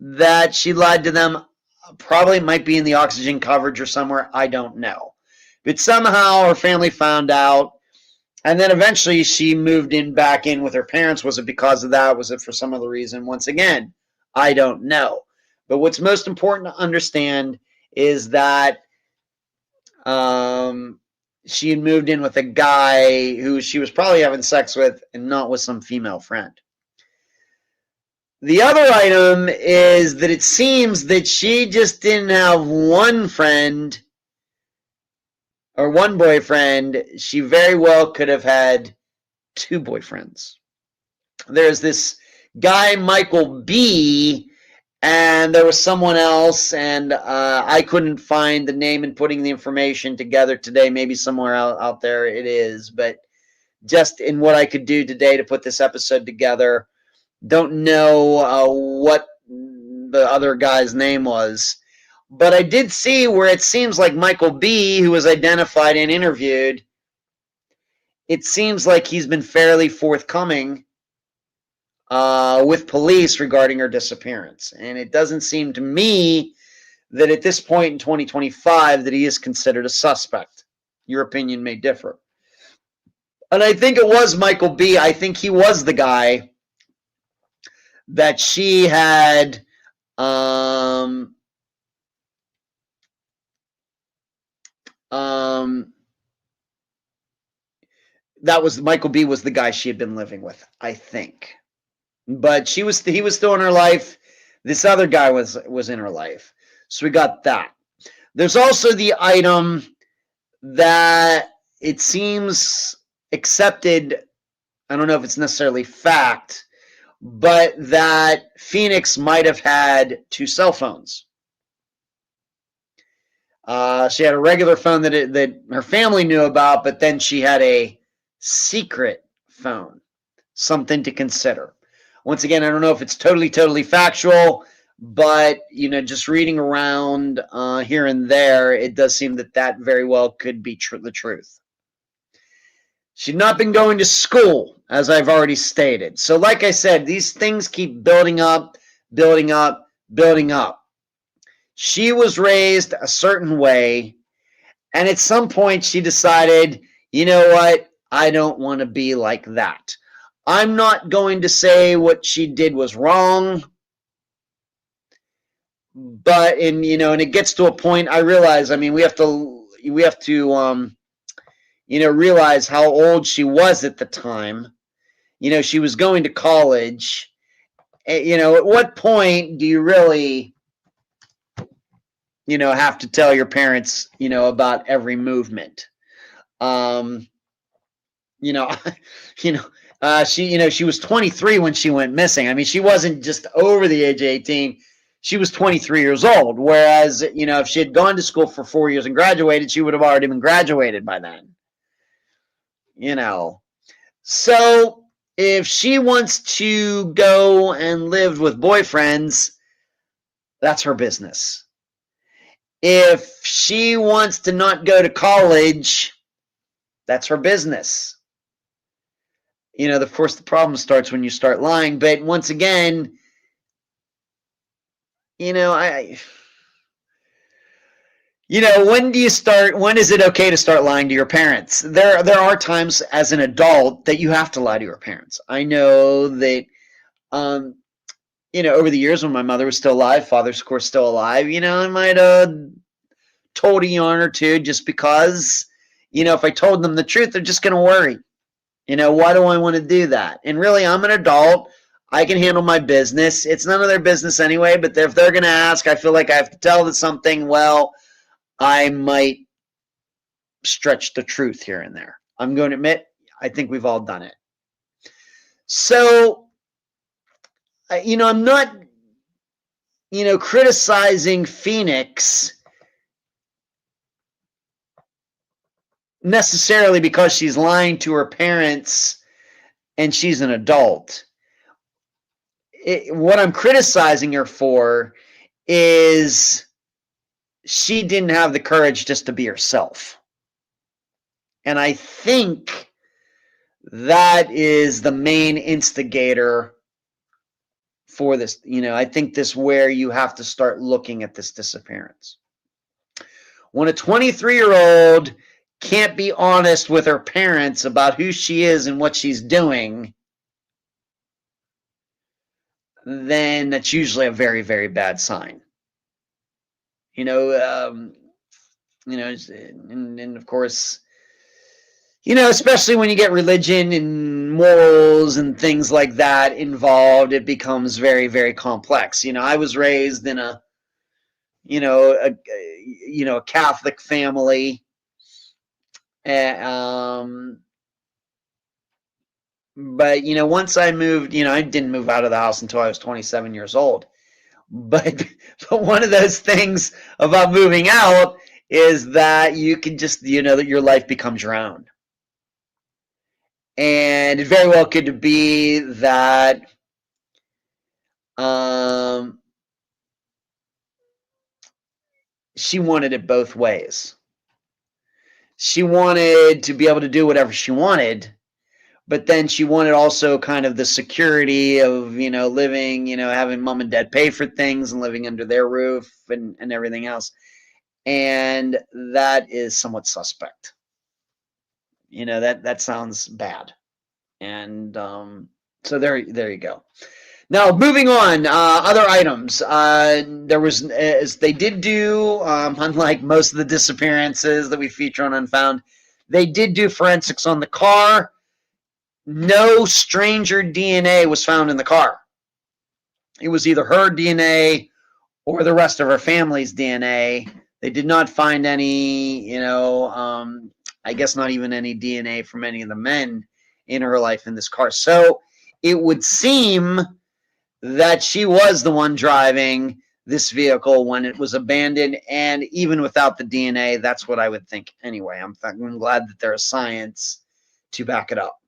that she lied to them? Probably might be in the oxygen coverage or somewhere. I don't know. But somehow her family found out, and then eventually she moved back in with her parents. Was it because of that? Was it for some other reason? Once again, I don't know. But what's most important to understand is that she had moved in with a guy who she was probably having sex with and not with some female friend. The other item is that it seems that she just didn't have one friend or one boyfriend. She very well could have had two boyfriends. There's this guy, Michael B., and there was someone else, and I couldn't find the name and putting the information together today. Maybe somewhere out there it is, but just in what I could do today to put this episode together, don't know what the other guy's name was. But I did see where it seems like Michael B., who was identified and interviewed, it seems like he's been fairly forthcoming with police regarding her disappearance. And it doesn't seem to me that at this point in 2025 that he is considered a suspect. Your opinion may differ. And I think it was Michael B. I think he was the guy that she had that was Michael B. was the guy she had been living with, I think. But he was still in her life. This other guy was in her life. So we got that. There's also the item that it seems accepted. I don't know if it's necessarily fact, but that Phoenix might have had 2 cell phones. She had a regular phone that her family knew about, but then she had a secret phone. Something to consider. Once again, I don't know if it's totally factual, but just reading around here and there, it does seem that very well could be the truth. She'd not been going to school, as I've already stated. So like I said, these things keep building up. She was raised a certain way, and at some point she decided, you know what, I don't want to be like that. I'm not going to say what she did was wrong, but and it gets to a point. I realize. I mean, we have to realize how old she was at the time. She was going to college. At what point do you really, have to tell your parents, about every movement? She was 23 when she went missing. I mean, she wasn't just over the age of 18. She was 23 years old. Whereas, if she had gone to school for 4 years and graduated, she would have already been graduated by then. So if she wants to go and live with boyfriends, that's her business. If she wants to not go to college, that's her business. Of course, the problem starts when you start lying. But once again, when do you start? When is it okay to start lying to your parents? There are times as an adult that you have to lie to your parents. I know that, over the years when my mother was still alive, father's of course still alive, I might have told a yarn or two just because, if I told them the truth, they're just going to worry. Why do I want to do that? And really, I'm an adult. I can handle my business. It's none of their business anyway, but if they're going to ask, I feel like I have to tell them something, well, I might stretch the truth here and there. I'm going to admit, I think we've all done it. So, I'm not, criticizing Phoenix necessarily because she's lying to her parents and she's an adult. What I'm criticizing her for is she didn't have the courage just to be herself. And I think that is the main instigator for this. I think this is where you have to start looking at this disappearance. When a 23-year-old can't be honest with her parents about who she is and what she's doing, then that's usually a very, very bad sign. And of course, especially when you get religion and morals and things like that involved, it becomes very, very complex. I was raised in a Catholic family. But once I moved, I didn't move out of the house until I was 27 years old. But one of those things about moving out is that you can just, that your life becomes your own. And it very well could be that she wanted it both ways. She wanted to be able to do whatever she wanted, but then she wanted also kind of the security of, living, having mom and dad pay for things and living under their roof and everything else. And that is somewhat suspect. That sounds bad. And so there you go. Now, moving on, other items. There was, as they did do, unlike most of the disappearances that we feature on Unfound, They did do forensics on the car. No stranger DNA was found in the car. It was either her DNA or the rest of her family's DNA. They did not find any, I guess not even any DNA from any of the men in her life in this car. So it would seem that she was the one driving this vehicle when it was abandoned, and even without the DNA, that's what I would think anyway. I'm glad that there is science to back it up.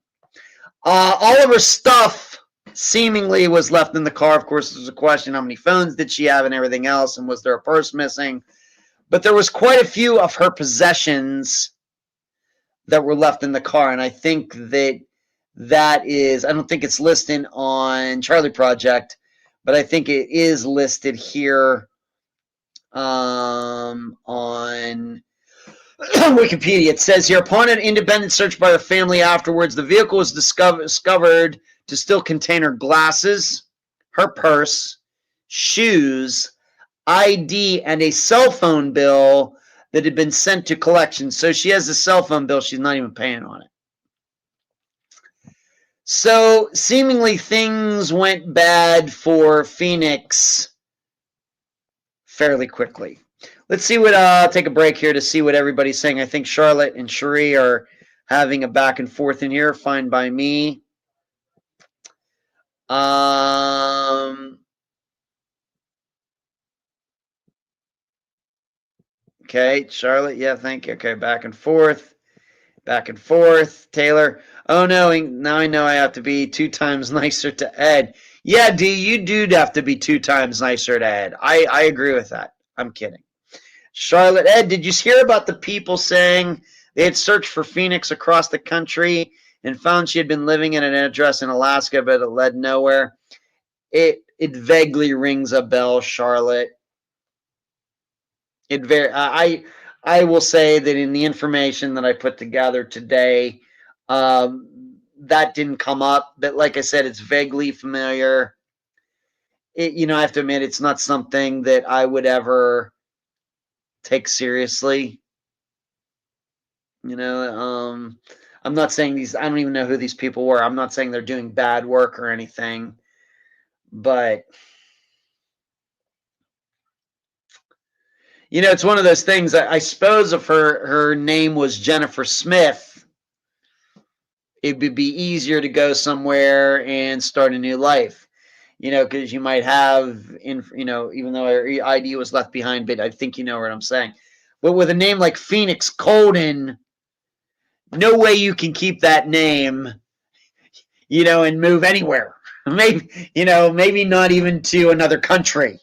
All of her stuff seemingly was left in the car. Of course, there's a question, how many phones did she have and everything else, and was there a purse missing? But there was quite a few of her possessions that were left in the car, and I think that is, I don't think it's listed on Charlie Project, but I think it is listed here on Wikipedia. It says here, upon an independent search by the family afterwards, the vehicle was discovered to still contain her glasses, her purse, shoes, ID, and a cell phone bill that had been sent to collection. So she has a cell phone bill. She's not even paying on it. So seemingly things went bad for Phoenix fairly quickly. Let's see what, take a break here to see what everybody's saying. I think Charlotte and Cherie are having a back and forth in here. Fine by me. Okay, Charlotte, yeah, thank you. Okay, back and forth. Back and forth. Taylor, oh no, now I know I have to be 2 times nicer to Ed. Yeah, D, you do have to be 2 times nicer to Ed. I agree with that. I'm kidding. Charlotte, Ed, did you hear about the people saying they had searched for Phoenix across the country and found she had been living in an address in Alaska, but it led nowhere? It vaguely rings a bell, Charlotte. I will say that in the information that I put together today, that didn't come up. But like I said, it's vaguely familiar. I have to admit, it's not something that I would ever take seriously. I'm not saying I don't even know who these people were. I'm not saying they're doing bad work or anything, but it's one of those things. I suppose if her name was Jennifer Smith, it would be easier to go somewhere and start a new life. Because you might have, even though her ID was left behind, but I think you know what I'm saying. But with a name like Phoenix Coldon, no way you can keep that name, and move anywhere. Maybe not even to another country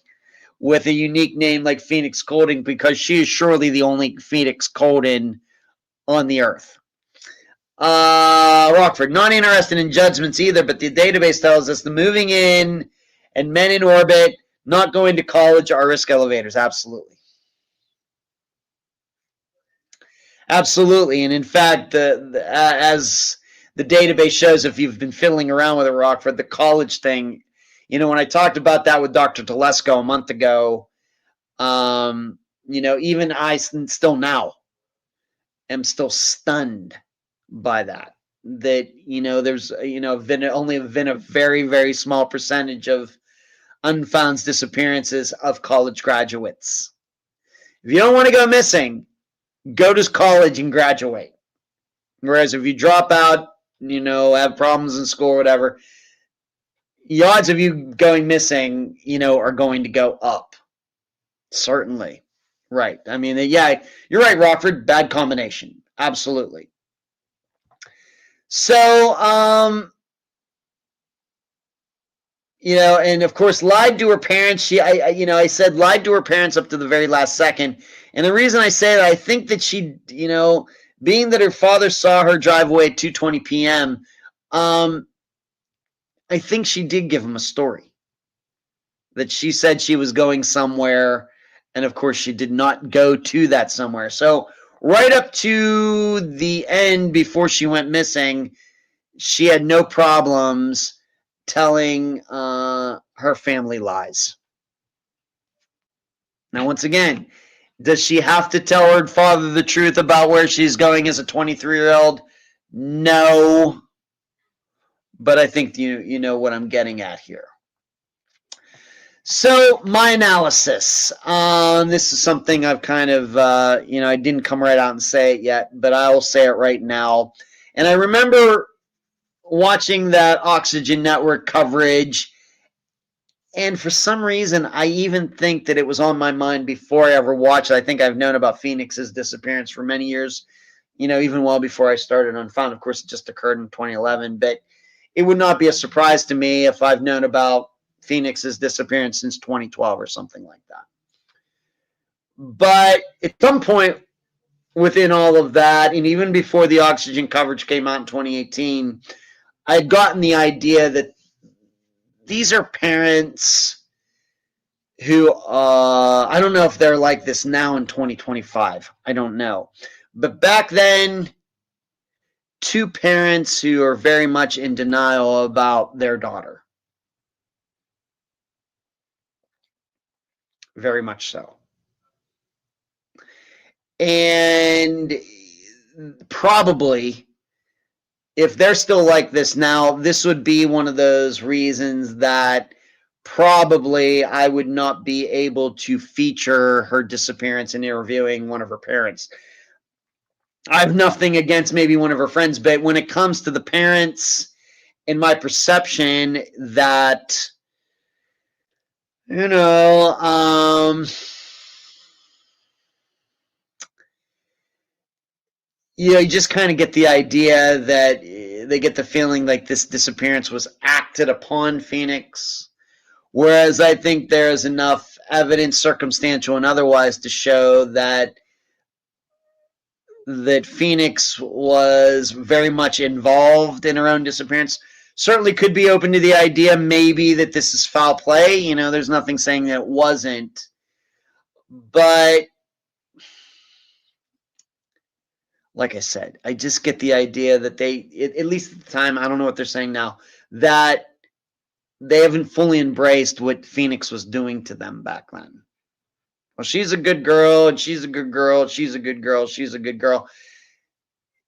with a unique name like Phoenix Coldon, because she is surely the only Phoenix Coldon on the earth. Rockford, not interested in judgments either, but the database tells us the moving in and men in orbit, not going to college, are risk elevators. Absolutely. Absolutely. And in fact, as the database shows, if you've been fiddling around with it, Rockford, the college thing, when I talked about that with Dr. Telesco a month ago, even I still now am still stunned by that. That, there's, only been a very, very small percentage of unfound disappearances of college graduates. If you don't want to go missing, go to college and graduate. Whereas if you drop out, have problems in school or whatever, the odds of you going missing, are going to go up. Certainly. Right. I mean, yeah, you're right, Rockford. Bad combination. Absolutely. So, and of course, lied to her parents. I said lied to her parents up to the very last second. And the reason I say that, I think that she, being that her father saw her drive away at 2:20 p.m., I think she did give him a story. That she said she was going somewhere, and of course she did not go to that somewhere. So right up to the end, before she went missing, she had no problems telling her family lies. Now, once again, Does she have to tell her father the truth about where she's going as a 23-year-old? No, but I think you know what I'm getting at here. So my analysis. This is something I've kind of, I didn't come right out and say it yet, but I will say it right now. And I remember watching that Oxygen Network coverage, and for some reason, I even think that it was on my mind before I ever watched it. I think I've known about Phoenix's disappearance for many years, even well before I started Unfound. Of course, it just occurred in 2011, but it would not be a surprise to me if I've known about Phoenix's disappearance since 2012 or something like that. But at some point within all of that, and even before the Oxygen coverage came out in 2018, I had gotten the idea that these are parents who, I don't know if they're like this now in 2025. I don't know. But back then, two parents who are very much in denial about their daughter. Very much so. And probably, if they're still like this now, this would be one of those reasons that probably I would not be able to feature her disappearance in interviewing one of her parents. I have nothing against maybe one of her friends, but when it comes to the parents, in my perception, that, you know, you just kind of get the idea that they get the feeling like this disappearance was acted upon Phoenix. Whereas I think there's enough evidence, circumstantial and otherwise, to show that Phoenix was very much involved in her own disappearance. Certainly could be open to the idea maybe that this is foul play. There's nothing saying that it wasn't. But like I said, I just get the idea that they, at least at the time, I don't know what they're saying now, that they haven't fully embraced what Phoenix was doing to them back then. Well, she's a good girl, and she's a good girl, she's a good girl, she's a good girl.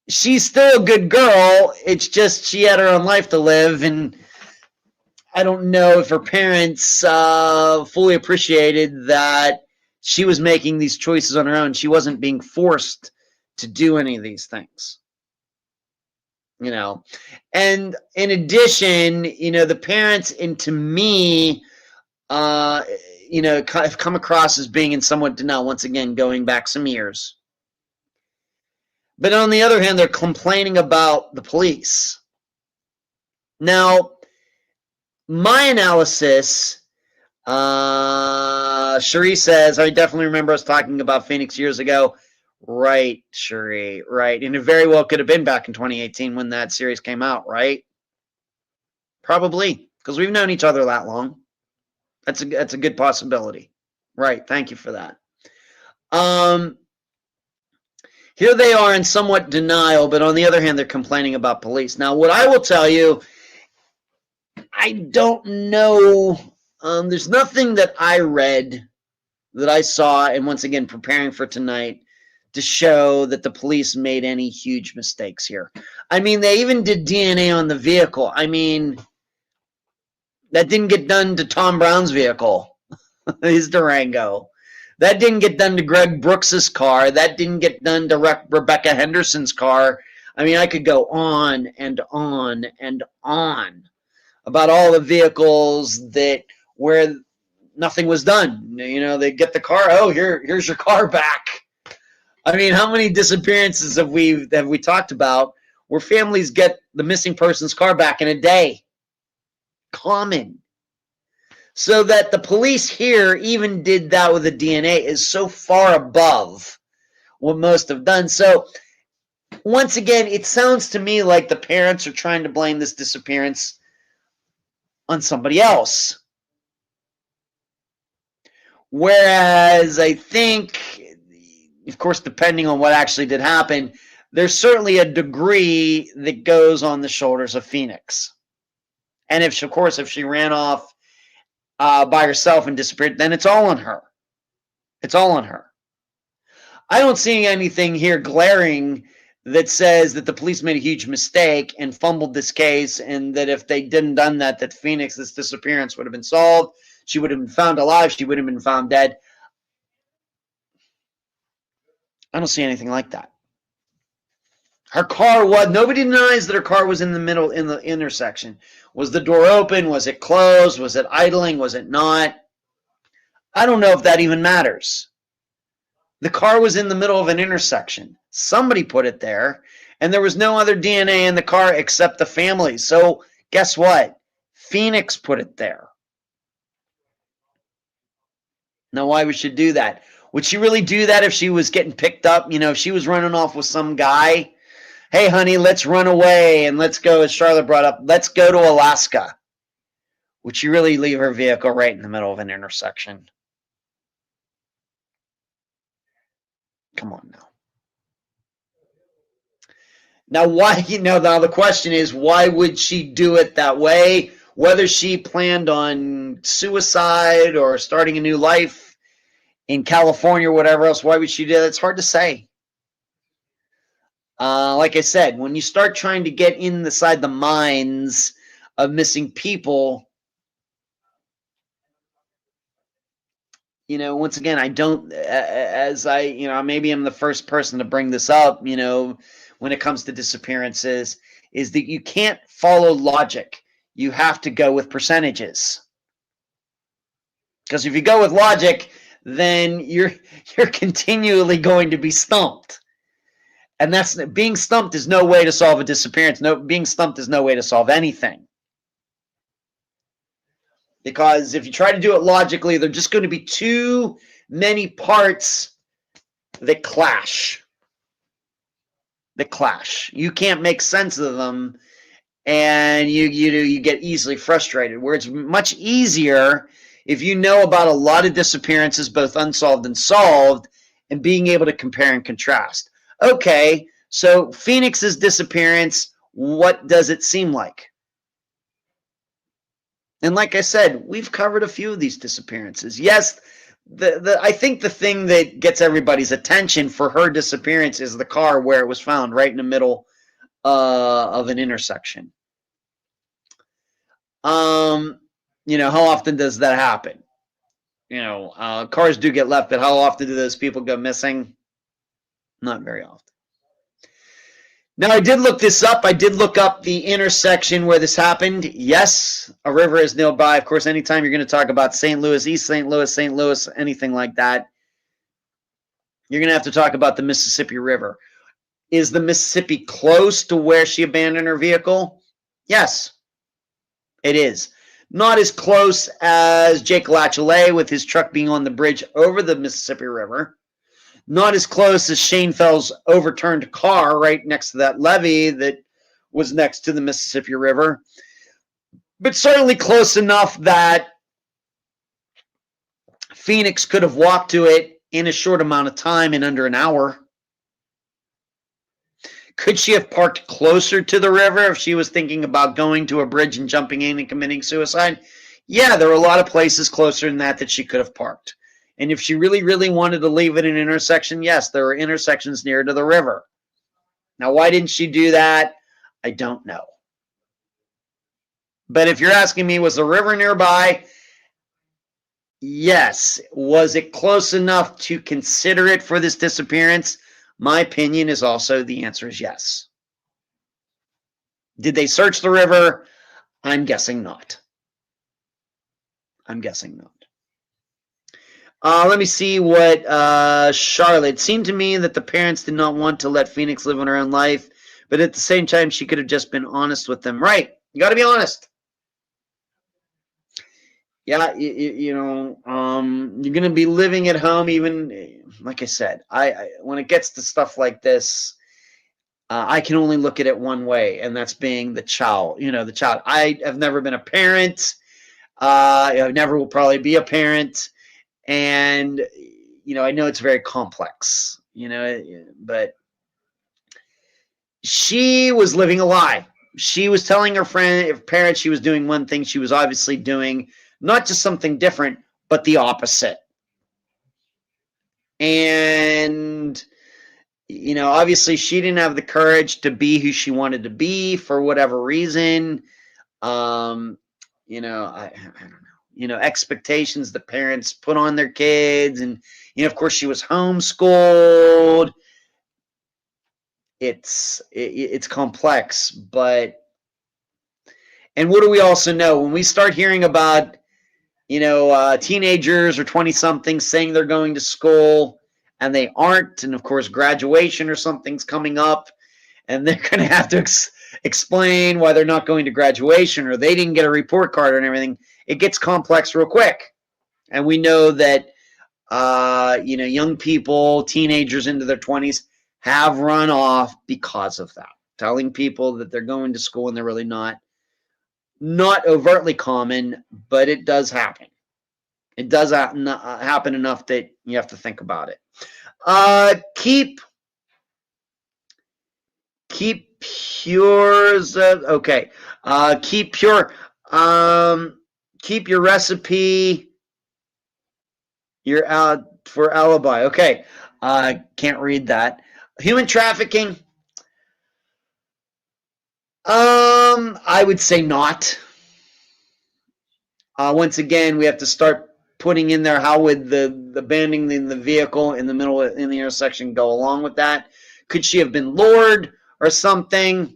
She's still a good girl. It's just she had her own life to live, and I don't know if her parents fully appreciated that she was making these choices on her own. She wasn't being forced to do any of these things. And in addition, the parents, and to me, have come across as being in somewhat denial, once again, going back some years. But on the other hand, they're complaining about the police. Now, my analysis, Cherie says, I definitely remember us talking about Phoenix years ago. Right, Cherie, right. And it very well could have been back in 2018 when that series came out, right? Probably, because we've known each other that long. That's a good possibility. Right, thank you for that. Here they are in somewhat denial, but on the other hand, they're complaining about police. Now, what I will tell you, I don't know. There's nothing that I read, that I saw, and once again, preparing for tonight, to show that the police made any huge mistakes here. I mean, they even did DNA on the vehicle. I mean, that didn't get done to Tom Brown's vehicle, his Durango. That didn't get done to Greg Brooks's car. That didn't get done to Rebecca Henderson's car. I mean, I could go on and on and on about all the vehicles where nothing was done. They get the car. Oh, here's your car back. I mean, how many disappearances have we talked about where families get the missing person's car back in a day? Common. So that the police here even did that with the DNA is so far above what most have done. So once again, it sounds to me like the parents are trying to blame this disappearance on somebody else. Whereas I think, of course, depending on what actually did happen, there's certainly a degree that goes on the shoulders of Phoenix. And if she ran off by herself and disappeared, then it's all on her. It's all on her. I don't see anything here glaring that says that the police made a huge mistake and fumbled this case, and that if they didn't done that, that Phoenix, this disappearance would have been solved. She would have been found alive. She would have been found dead. I don't see anything like that. Her car was, nobody denies that her car was in the middle, in the intersection. Was the door open? Was it closed? Was it idling? Was it not? I don't know if that even matters. The car was in the middle of an intersection. Somebody put it there, and there was no other DNA in the car except the family. So guess what? Phoenix put it there. Now, why would she do that? Would she really do that if she was getting picked up? If she was running off with some guy? Hey, honey, let's run away and let's go, as Charlotte brought up, let's go to Alaska. Would she really leave her vehicle right in the middle of an intersection? Come on now. Now, why? Now the question is, why would she do it that way? Whether she planned on suicide or starting a new life in California or whatever else, why would she do that? It's hard to say. Like I said, when you start trying to get inside the minds of missing people, once again, I don't, maybe I'm the first person to bring this up, when it comes to disappearances, is that you can't follow logic. You have to go with percentages. Because if you go with logic, then you're continually going to be stumped. And being stumped is no way to solve a disappearance. Being stumped is no way to solve anything. Because if you try to do it logically, there are just going to be too many parts that clash. You can't make sense of them, and you get easily frustrated. Where it's much easier if you know about a lot of disappearances, both unsolved and solved, and being able to compare and contrast. Okay, so Phoenix's disappearance, what does it seem like? And like I said, we've covered a few of these disappearances. Yes, I think the thing that gets everybody's attention for her disappearance is the car where it was found right in the middle of an intersection. How often does that happen? Cars do get left, but how often do those people go missing? Not very often. Now, I did look this up. I did look up the intersection where this happened. Yes, a river is nearby. Of course, anytime you're going to talk about St. Louis, East St. Louis, anything like that, you're going to have to talk about the Mississippi River. Is the Mississippi close to where she abandoned her vehicle? Yes, it is. Not as close as Jake LaChalais with his truck being on the bridge over the Mississippi River. Not as close as Shane Fell's overturned car right next to that levee that was next to the Mississippi River. But certainly close enough that Phoenix could have walked to it in a short amount of time, in under an hour. Could she have parked closer to the river if she was thinking about going to a bridge and jumping in and committing suicide? Yeah, there were a lot of places closer than that she could have parked. And if she really, really wanted to leave at an intersection, yes, there were intersections near to the river. Now, why didn't she do that? I don't know. But if you're asking me, was the river nearby? Yes. Was it close enough to consider it for this disappearance? My opinion is also the answer is yes. Did they search the river? I'm guessing not. Let me see what Charlotte. It seemed to me that the parents did not want to let Phoenix live on her own life, but at the same time, she could have just been honest with them. Right. You got to be honest. Yeah, you're going to be living at home, even, like I said, when it gets to stuff like this, I can only look at it one way, and that's being the child. The child. I have never been a parent. I never will probably be a parent. And, I know it's very complex, but she was living a lie. She was telling her parents she was doing one thing. She was obviously doing not just something different, but the opposite. And, you know, obviously she didn't have the courage to be who she wanted to be for whatever reason. You know, I don't know. You know, expectations the parents put on their kids. And, you know, of course, she was homeschooled. It's complex, but, and what do we also know? When we start hearing about, you know, teenagers or 20-somethings saying they're going to school and they aren't, and of course graduation or something's coming up, and they're going to have to explain why they're not going to graduation, or they didn't get a report card and everything, it gets complex real quick. And we know that, you know, young people, teenagers into their 20s, have run off because of that, telling people that they're going to school and they're really not. Not overtly common, but it does happen. It does happen enough that you have to think about it. Keep pure. Okay. Keep pure. Keep your recipe. You're out for alibi. Okay. Can't read that. Human trafficking. I would say not. Once again, we have to start putting in there how would the abandoning the vehicle in the middle in the intersection go along with that. Could she have been lured or something?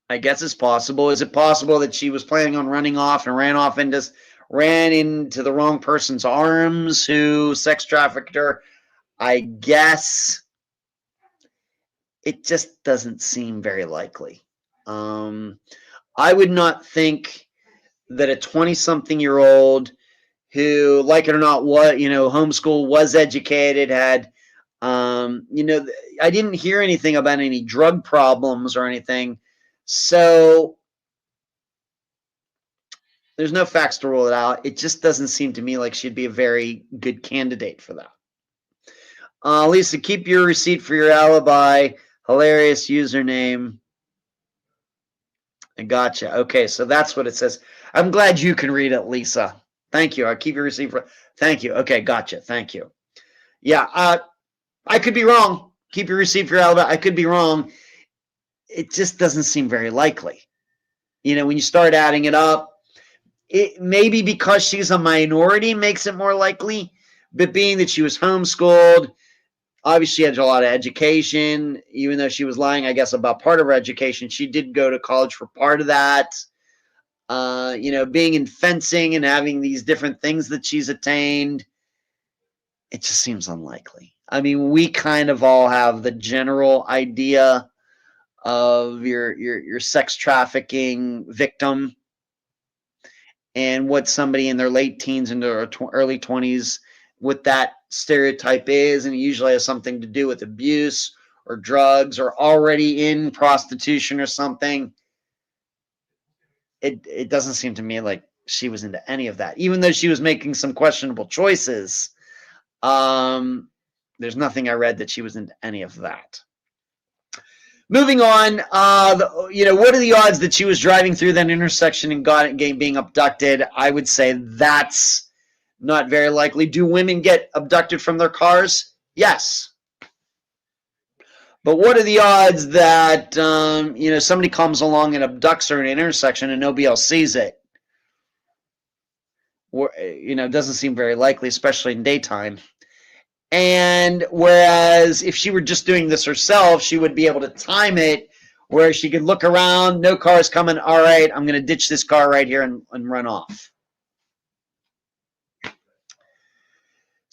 I guess it's possible. Is it possible that she was planning on running off and ran off and just ran into the wrong person's arms who sex trafficked her? I guess. It just doesn't seem very likely. I would not think that a 20-something-year-old who, like it or not, what, you know, homeschool, was educated, had, you know, I didn't hear anything about any drug problems or anything. So there's no facts to rule it out. It just doesn't seem to me like she'd be a very good candidate for that. Lisa, keep your receipt for your alibi. Hilarious username. I gotcha. Okay, so that's what it says. I'm glad you can read it, Lisa. Thank you. I'll keep your receipt for. Thank you. Okay, gotcha. Thank you. Yeah, I could be wrong. Keep your receipt for your alibi. I could be wrong. It just doesn't seem very likely. You know, when you start adding it up, it maybe because she's a minority makes it more likely, but being that she was homeschooled, obviously she had a lot of education, even though she was lying, I guess, about part of her education. She did go to college for part of that. You know, being in fencing and having these different things that she's attained, it just seems unlikely. I mean, we kind of all have the general idea of your sex trafficking victim and what somebody in their late teens into their early 20s, what that stereotype is, and it usually has something to do with abuse or drugs or already in prostitution or something. It doesn't seem to me like she was into any of that, even though she was making some questionable choices. There's nothing I read that she was into any of that. Moving on, you know, what are the odds that she was driving through that intersection and being abducted? I would say that's not very likely. Do women get abducted from their cars? Yes. But what are the odds that, you know, somebody comes along and abducts her in an intersection and nobody else sees it? You know, it doesn't seem very likely, especially in daytime. And whereas if she were just doing this herself, she would be able to time it where she could look around, no cars coming, all right, I'm going to ditch this car right here and run off.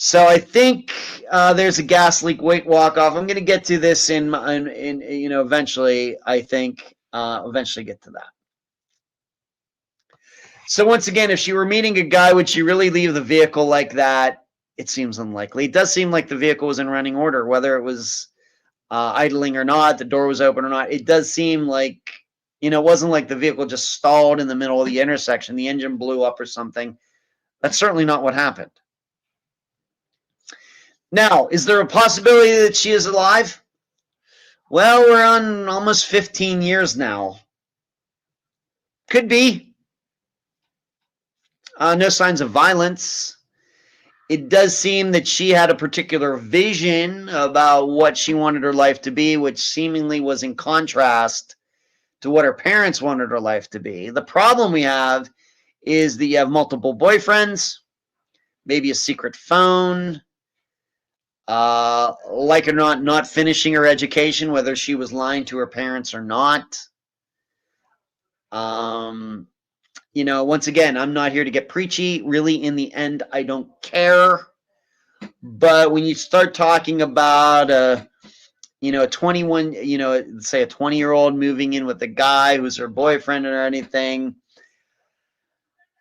So I think there's a gas leak. Wait, walk off. I'm going to get to this in you know, eventually. I think eventually get to that. So once again, if she were meeting a guy, would she really leave the vehicle like that? It seems unlikely. It does seem like the vehicle was in running order, whether it was idling or not, the door was open or not. It does seem like, you know, it wasn't like the vehicle just stalled in the middle of the intersection. The engine blew up or something. That's certainly not what happened. Now, is there a possibility that she is alive? Well, we're on almost 15 years now. Could be. No signs of violence. it does seem that she had a particular vision about what she wanted her life to be, which seemingly was in contrast to what her parents wanted her life to be. The problem we have is that you have multiple boyfriends, maybe a secret phone, like or not finishing her education, whether she was lying to her parents or not. Once again, I'm not here to get preachy. Really, in the end, I don't care. But when you start talking about a 21, say a 20-year-old moving in with a guy who's her boyfriend or anything,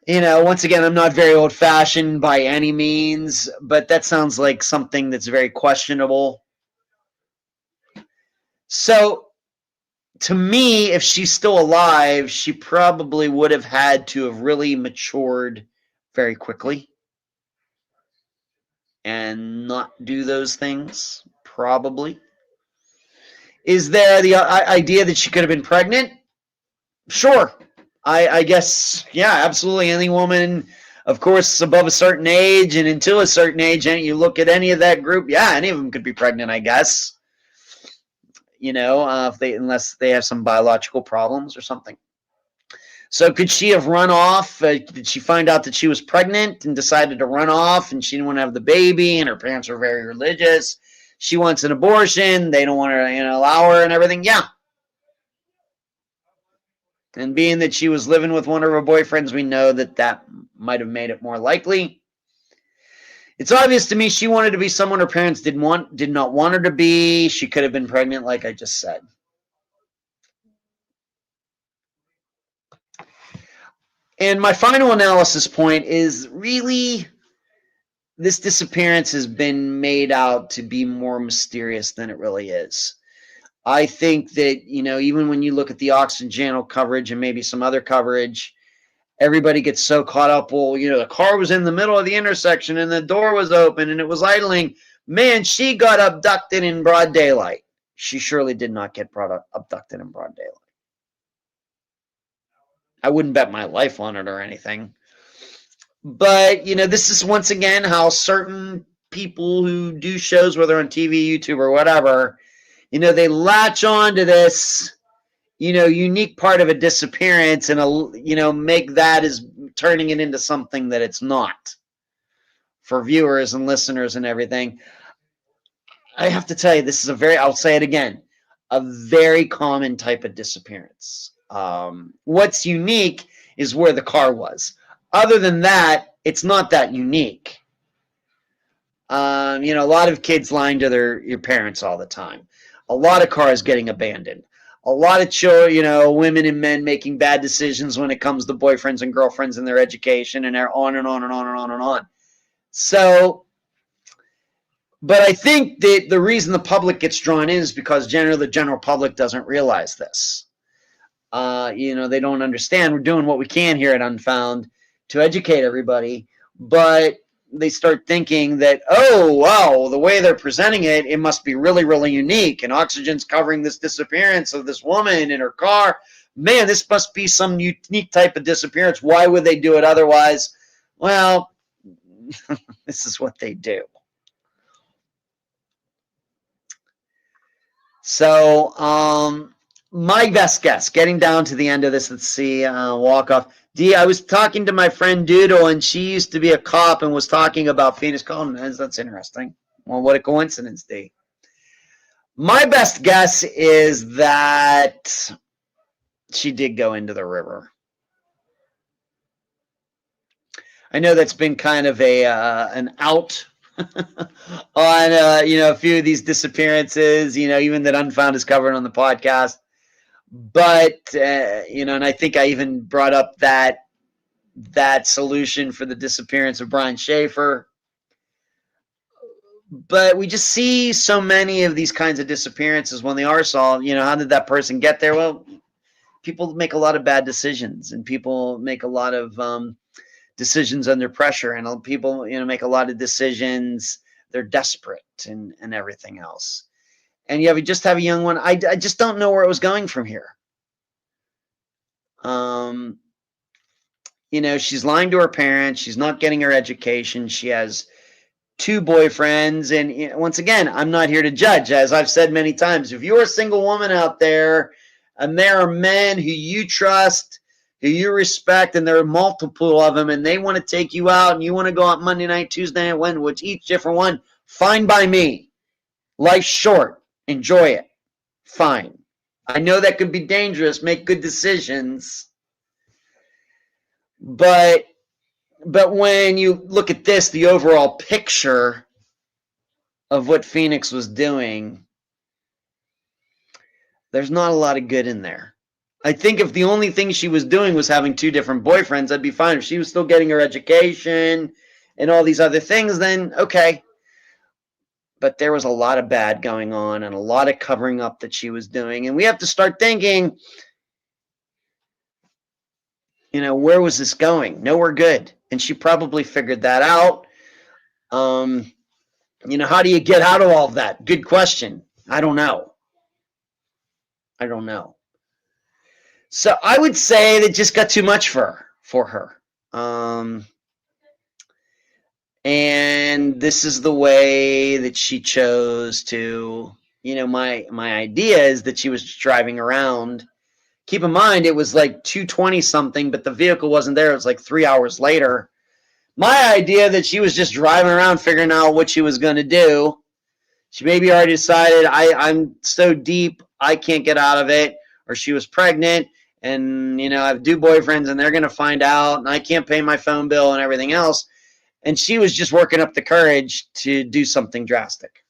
once again, I'm not very old-fashioned by any means, but that sounds like something that's very questionable. So, to me, if she's still alive, she probably would have had to have really matured very quickly and not do those things, probably. Is there the idea that she could have been pregnant? Sure. I guess, yeah, absolutely. Any woman, of course, above a certain age and until a certain age, and you look at any of that group, yeah, any of them could be pregnant, I guess. Unless they have some biological problems or something. So could she have run off? Did she find out that she was pregnant and decided to run off and she didn't want to have the baby and her parents were very religious? She wants an abortion. They don't want to allow her and everything. Yeah. And being that she was living with one of her boyfriends, we know that might have made it more likely. It's obvious to me she wanted to be someone her parents did not want her to be. She could have been pregnant, like I just said. And my final analysis point is really this disappearance has been made out to be more mysterious than it really is. I think that, even when you look at the Oxygen Channel coverage and maybe some other coverage, everybody gets so caught up. Well, the car was in the middle of the intersection and the door was open and it was idling. Man, she got abducted in broad daylight. She surely did not get abducted in broad daylight. I wouldn't bet my life on it or anything. But, this is once again how certain people who do shows, whether on TV, YouTube, or whatever, they latch on to this, unique part of a disappearance and, make that as turning it into something that it's not for viewers and listeners and everything. I have to tell you, this is I'll say it again, a very common type of disappearance. What's unique is where the car was. Other than that, it's not that unique. A lot of kids lying to your parents all the time. A lot of cars getting abandoned. A lot of children, women and men making bad decisions when it comes to boyfriends and girlfriends and their education, and they're on and on and on and on and on. So, but I think that the reason the public gets drawn in is because generally the general public doesn't realize this. They don't understand. We're doing what we can here at Unfound to educate everybody, but they start thinking that, oh, wow, the way they're presenting it, it must be really, really unique. And Oxygen's covering this disappearance of this woman in her car. Man, this must be some unique type of disappearance. Why would they do it otherwise? Well, this is what they do. So, my best guess, getting down to the end of this, let's see, walk off. I was talking to my friend Doodle, and she used to be a cop and was talking about Phoenix Coldon. That's interesting. Well, what a coincidence, D. My best guess is that she did go into the river. I know that's been kind of an out on a few of these disappearances. Even that Unfound is covered on the podcast. But and I think I even brought up that solution for the disappearance of Brian Schaefer. But we just see so many of these kinds of disappearances when they are solved. How did that person get there? Well, people make a lot of bad decisions, and people make a lot of decisions under pressure, and people make a lot of decisions. They're desperate and everything else. And you just have a young one. I just don't know where it was going from here. She's lying to her parents. She's not getting her education. She has two boyfriends. And once again, I'm not here to judge. As I've said many times, if you're a single woman out there and there are men who you trust, who you respect, and there are multiple of them, and they want to take you out and you want to go out Monday night, Tuesday night, Wednesday, which each different one, fine by me. Life's short. Enjoy it. Fine. I know that could be dangerous. Make good decisions. But when you look at this, the overall picture of what Phoenix was doing, there's not a lot of good in there. I think if the only thing she was doing was having two different boyfriends, I'd be fine. If she was still getting her education and all these other things, then okay. But there was a lot of bad going on and a lot of covering up that she was doing. And we have to start thinking, where was this going? Nowhere good. And she probably figured that out. How do you get out of all of that? Good question. I don't know. So I would say that just got too much for her. And this is the way that she chose to, my idea is that she was driving around. Keep in mind, it was like 2:20 something, but the vehicle wasn't there. It was like 3 hours later. My idea that she was just driving around figuring out what she was going to do. She maybe already decided, I'm so deep, I can't get out of it. Or she was pregnant and, I have two boyfriends and they're going to find out and I can't pay my phone bill and everything else. And she was just working up the courage to do something drastic.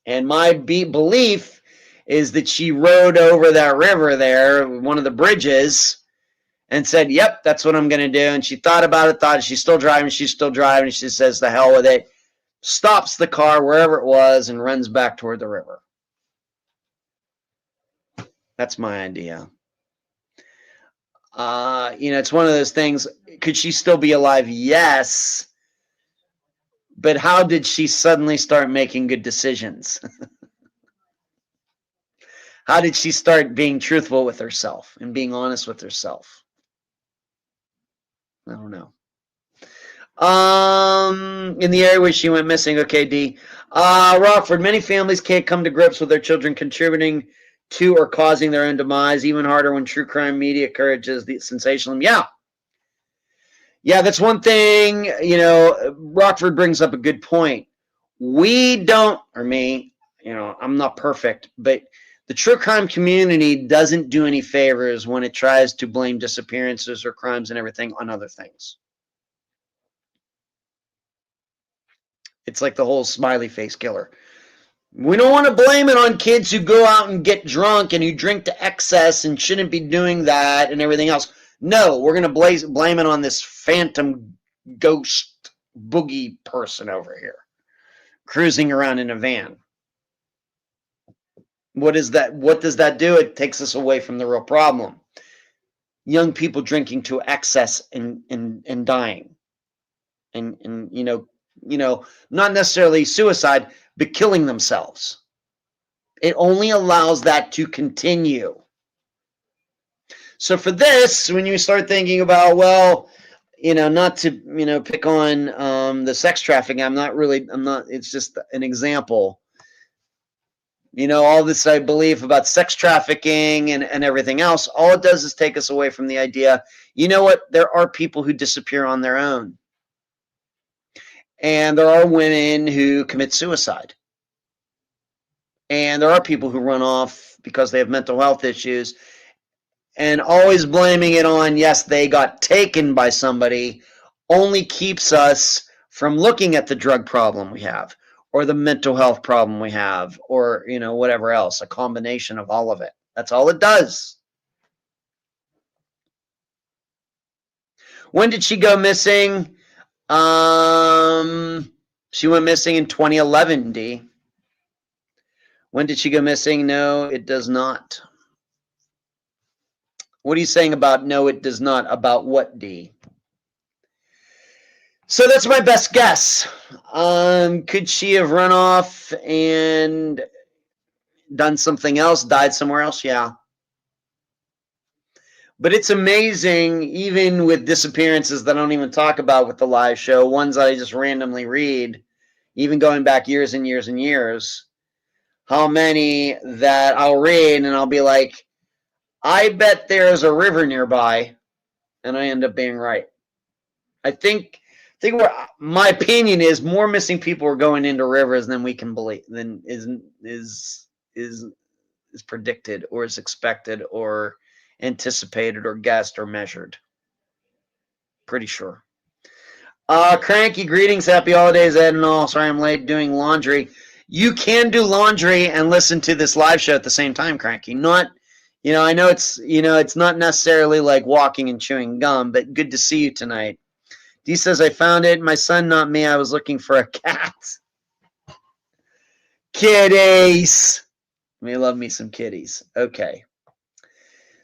And my belief is that she rode over that river there, one of the bridges, and said, yep, that's what I'm going to do. And she thought about it, thought she's still driving. She says, the hell with it. Stops the car wherever it was and runs back toward the river. That's my idea. It's one of those things. Could she still be alive? Yes. But how did she suddenly start making good decisions? How did she start being truthful with herself and being honest with herself? I don't know. In the area where she went missing, okay, D. Rockford, many families can't come to grips with their children contributing to or causing their own demise. Even harder when true crime media encourages the sensationalism. Yeah, that's one thing. Rockford brings up a good point. We don't, or me, I'm not perfect, but the true crime community doesn't do any favors when it tries to blame disappearances or crimes and everything on other things. It's like the whole smiley face killer. We don't want to blame it on kids who go out and get drunk and who drink to excess and shouldn't be doing that and everything else. No, we're going to blame it on this phantom ghost boogie person over here cruising around in a van. What does that do? It takes us away from the real problem. Young people drinking to excess and dying. And not necessarily suicide, but killing themselves. It only allows that to continue. So for this, when you start thinking about, not to, pick on the sex trafficking, it's just an example. All this I believe about sex trafficking and everything else, all it does is take us away from the idea, there are people who disappear on their own. And there are women who commit suicide. And there are people who run off because they have mental health issues. And always blaming it on, yes, they got taken by somebody, only keeps us from looking at the drug problem we have, or the mental health problem we have, or, whatever else, a combination of all of it. That's all it does. When did she go missing? She went missing in 2011, D. When did she go missing? No, it does not. What are you saying about no, it does not? About what, D? So that's my best guess. Could she have run off and done something else, died somewhere else? Yeah. But it's amazing, even with disappearances that I don't even talk about with the live show, ones that I just randomly read, even going back years and years and years, how many that I'll read and I'll be like, I bet there's a river nearby, and I end up being right. I think what my opinion is, more missing people are going into rivers than we can believe, than is predicted or is expected or anticipated or guessed or measured. Pretty sure. Cranky, greetings, happy holidays, Ed and all. Sorry I'm late doing laundry. You can do laundry and listen to this live show at the same time, Cranky. Not, I know it's not necessarily like walking and chewing gum, but good to see you tonight. Dee says, I found it. My son, not me. I was looking for a cat. Kitties. Me love me some kitties. Okay.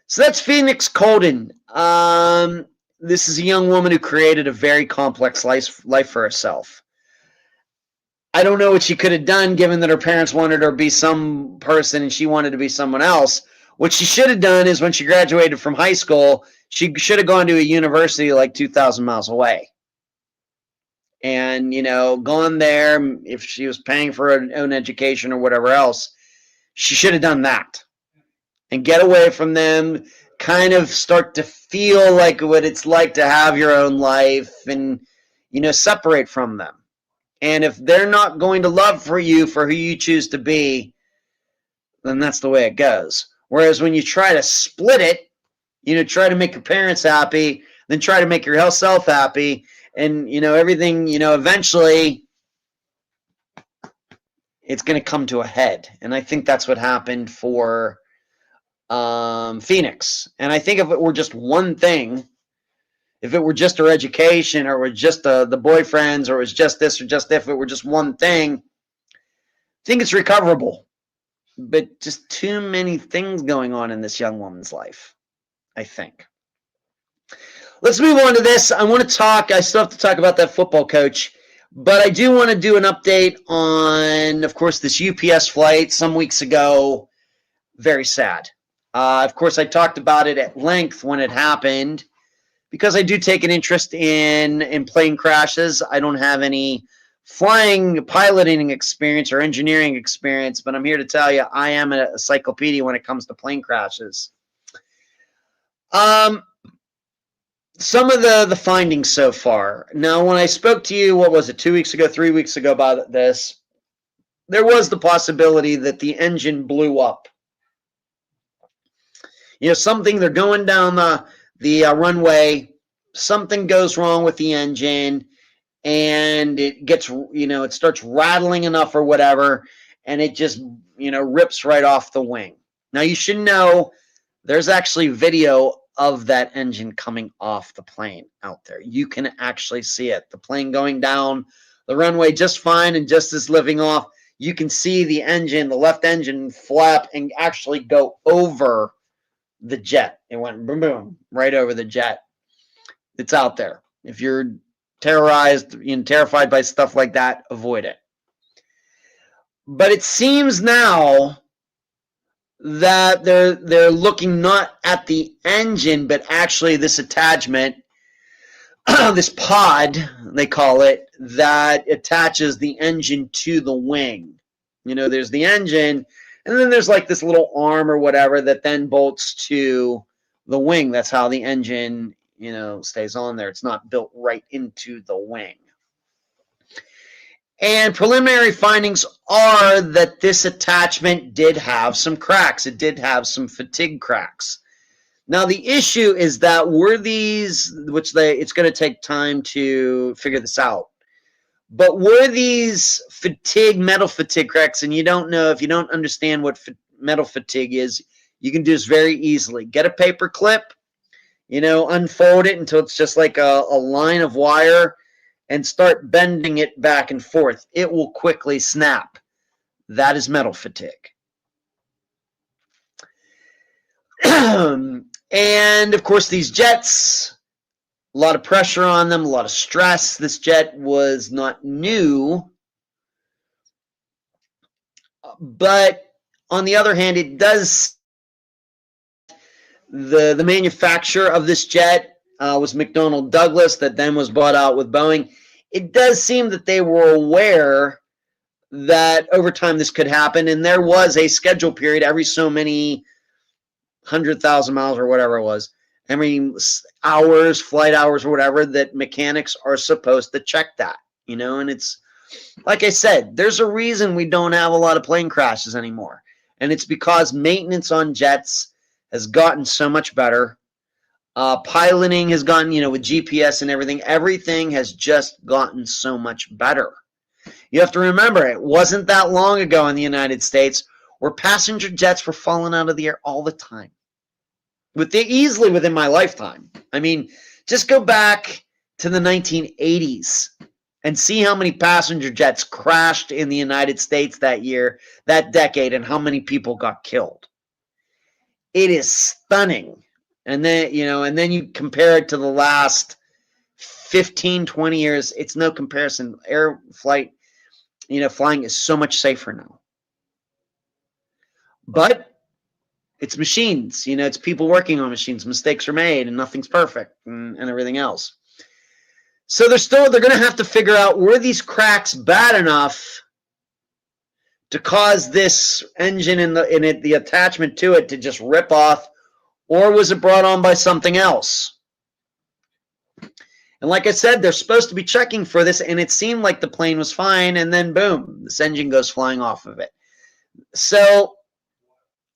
So that's Phoenix Coldon. This is a young woman who created a very complex life for herself. I don't know what she could have done given that her parents wanted her to be some person and she wanted to be someone else. What she should have done is when she graduated from high school, she should have gone to a university like 2,000 miles away. And, gone there, if she was paying for her own education or whatever else, she should have done that. And get away from them, kind of start to feel like what it's like to have your own life and, separate from them. And if they're not going to love for you for who you choose to be, then that's the way it goes. Whereas when you try to split it, try to make your parents happy, then try to make yourself happy, and, everything, eventually it's going to come to a head. And I think that's what happened for Phoenix. And I think if it were just one thing, if it were just her education or it was just the boyfriends or it was just this or just if it were just one thing, I think it's recoverable. But just too many things going on in this young woman's life, I think. Let's move on to this. I still have to talk about that football coach, but I do want to do an update on, of course, this UPS flight some weeks ago. Very sad. Of course, I talked about it at length when it happened because I do take an interest in plane crashes. I don't have any piloting experience or engineering experience, but I'm here to tell you I am a encyclopedia when it comes to plane crashes. Some of the findings so far. Now, when I spoke to you, 2 weeks ago, 3 weeks ago about this, there was the possibility that the engine blew up. They're going down the runway, something goes wrong with the engine, and it gets, it starts rattling enough or whatever, and it just, rips right off the wing. Now, you should know there's actually video of that engine coming off the plane out there. You can actually see it. The plane going down the runway just fine and just as lifting off. You can see the engine, the left engine flap and actually go over the jet. It went boom, boom, right over the jet. It's out there. If you're terrified by stuff like that, avoid it. But it seems now that they're looking not at the engine, but actually this attachment, this pod, they call it, that attaches the engine to the wing. There's the engine, and then there's like this little arm or whatever that then bolts to the wing. That's how the engine, stays on there. It's not built right into the wing. And preliminary findings are that this attachment did have some cracks. It did have some fatigue cracks. Now, the issue is that it's going to take time to figure this out. But were these metal fatigue cracks, and you don't know, if you don't understand what metal fatigue is, you can do this very easily. Get a paper clip, unfold it until it's just like a line of wire, and start bending it back and forth. It will quickly snap. That is metal fatigue. And, of course, these jets, a lot of pressure on them, a lot of stress. This jet was not new. But, on the other hand, it does The manufacturer of this jet was McDonnell Douglas, that then was bought out with Boeing. It does seem that they were aware that over time this could happen, and there was a schedule period every so many 100,000 miles or whatever it was, every hours, flight hours or whatever, that mechanics are supposed to check that, you know. And it's like I said, there's a reason we don't have a lot of plane crashes anymore, and it's because maintenance on jets has gotten so much better. Piloting has gotten, you know, with GPS and everything has just gotten so much better. You have to remember, it wasn't that long ago in the United States where passenger jets were falling out of the air all the time. Easily within my lifetime. I mean, just go back to the 1980s and see how many passenger jets crashed in the United States that year, that decade, and how many people got killed. It is stunning. And then, you know, and then you compare it to the last 15, 20 years, it's no comparison. Air flight, you know, flying is so much safer now. But it's machines, you know, it's people working on machines. Mistakes are made and nothing's perfect and everything else. So they're going to have to figure out, were these cracks bad enough to cause this engine and the attachment to it to just rip off, or was it brought on by something else? And like I said, they're supposed to be checking for this, and it seemed like the plane was fine, and then boom, this engine goes flying off of it. So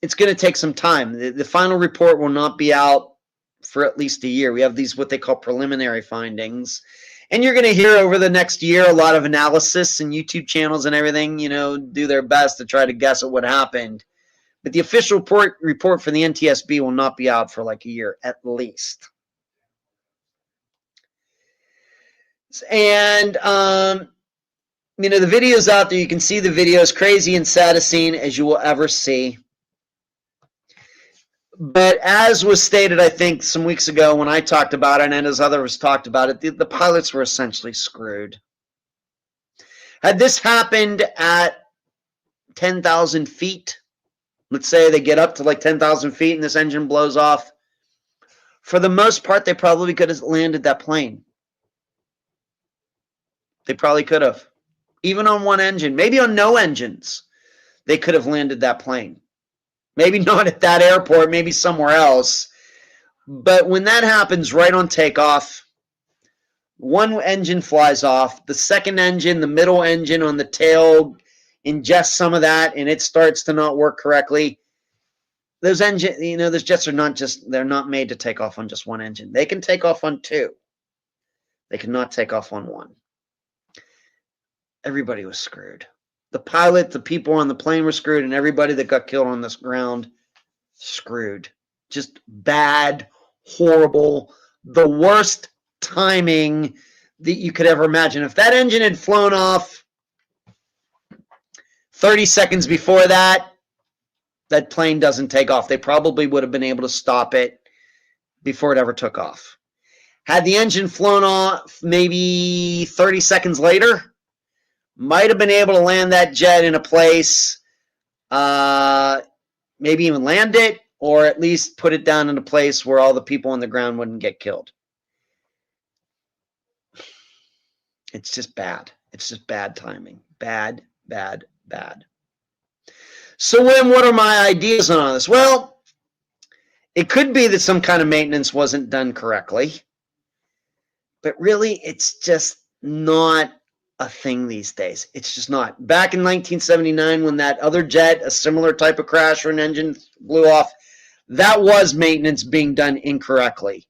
it's going to take some time. The final report will not be out for at least a year. We have these, what they call preliminary findings. And you're going to hear over the next year a lot of analysis, and YouTube channels and everything, you know, do their best to try to guess at what happened. But the official report for the NTSB will not be out for like a year at least. And, you know, the video's out there. You can see the video. As crazy and sad a scene as you will ever see. But as was stated, I think, some weeks ago when I talked about it, and as others talked about it, the pilots were essentially screwed. Had this happened at 10,000 feet, let's say they get up to like 10,000 feet and this engine blows off, for the most part, they probably could have landed that plane. They probably could have. Even on one engine, maybe on no engines, they could have landed that plane. Maybe not at that airport, maybe somewhere else. But when that happens right on takeoff, one engine flies off, the second engine, the middle engine on the tail, ingests some of that, and it starts to not work correctly. Those engines, you know, those jets are not just, they're not made to take off on just one engine. They can take off on two. They cannot take off on one. Everybody was screwed. The pilot, the people on the plane were screwed, and everybody that got killed on this ground, screwed. Just bad, horrible, the worst timing that you could ever imagine. If that engine had flown off 30 seconds before that, that plane doesn't take off. They probably would have been able to stop it before it ever took off. Had the engine flown off maybe 30 seconds later, might have been able to land that jet in a place, maybe even land it, or at least put it down in a place where all the people on the ground wouldn't get killed. It's just bad. It's just bad timing. Bad, bad, bad. So what are my ideas on this? Well, it could be that some kind of maintenance wasn't done correctly, but really it's just not a thing these days. It's just not. Back in 1979, when that other jet, a similar type of crash or an engine blew off, that was maintenance being done incorrectly.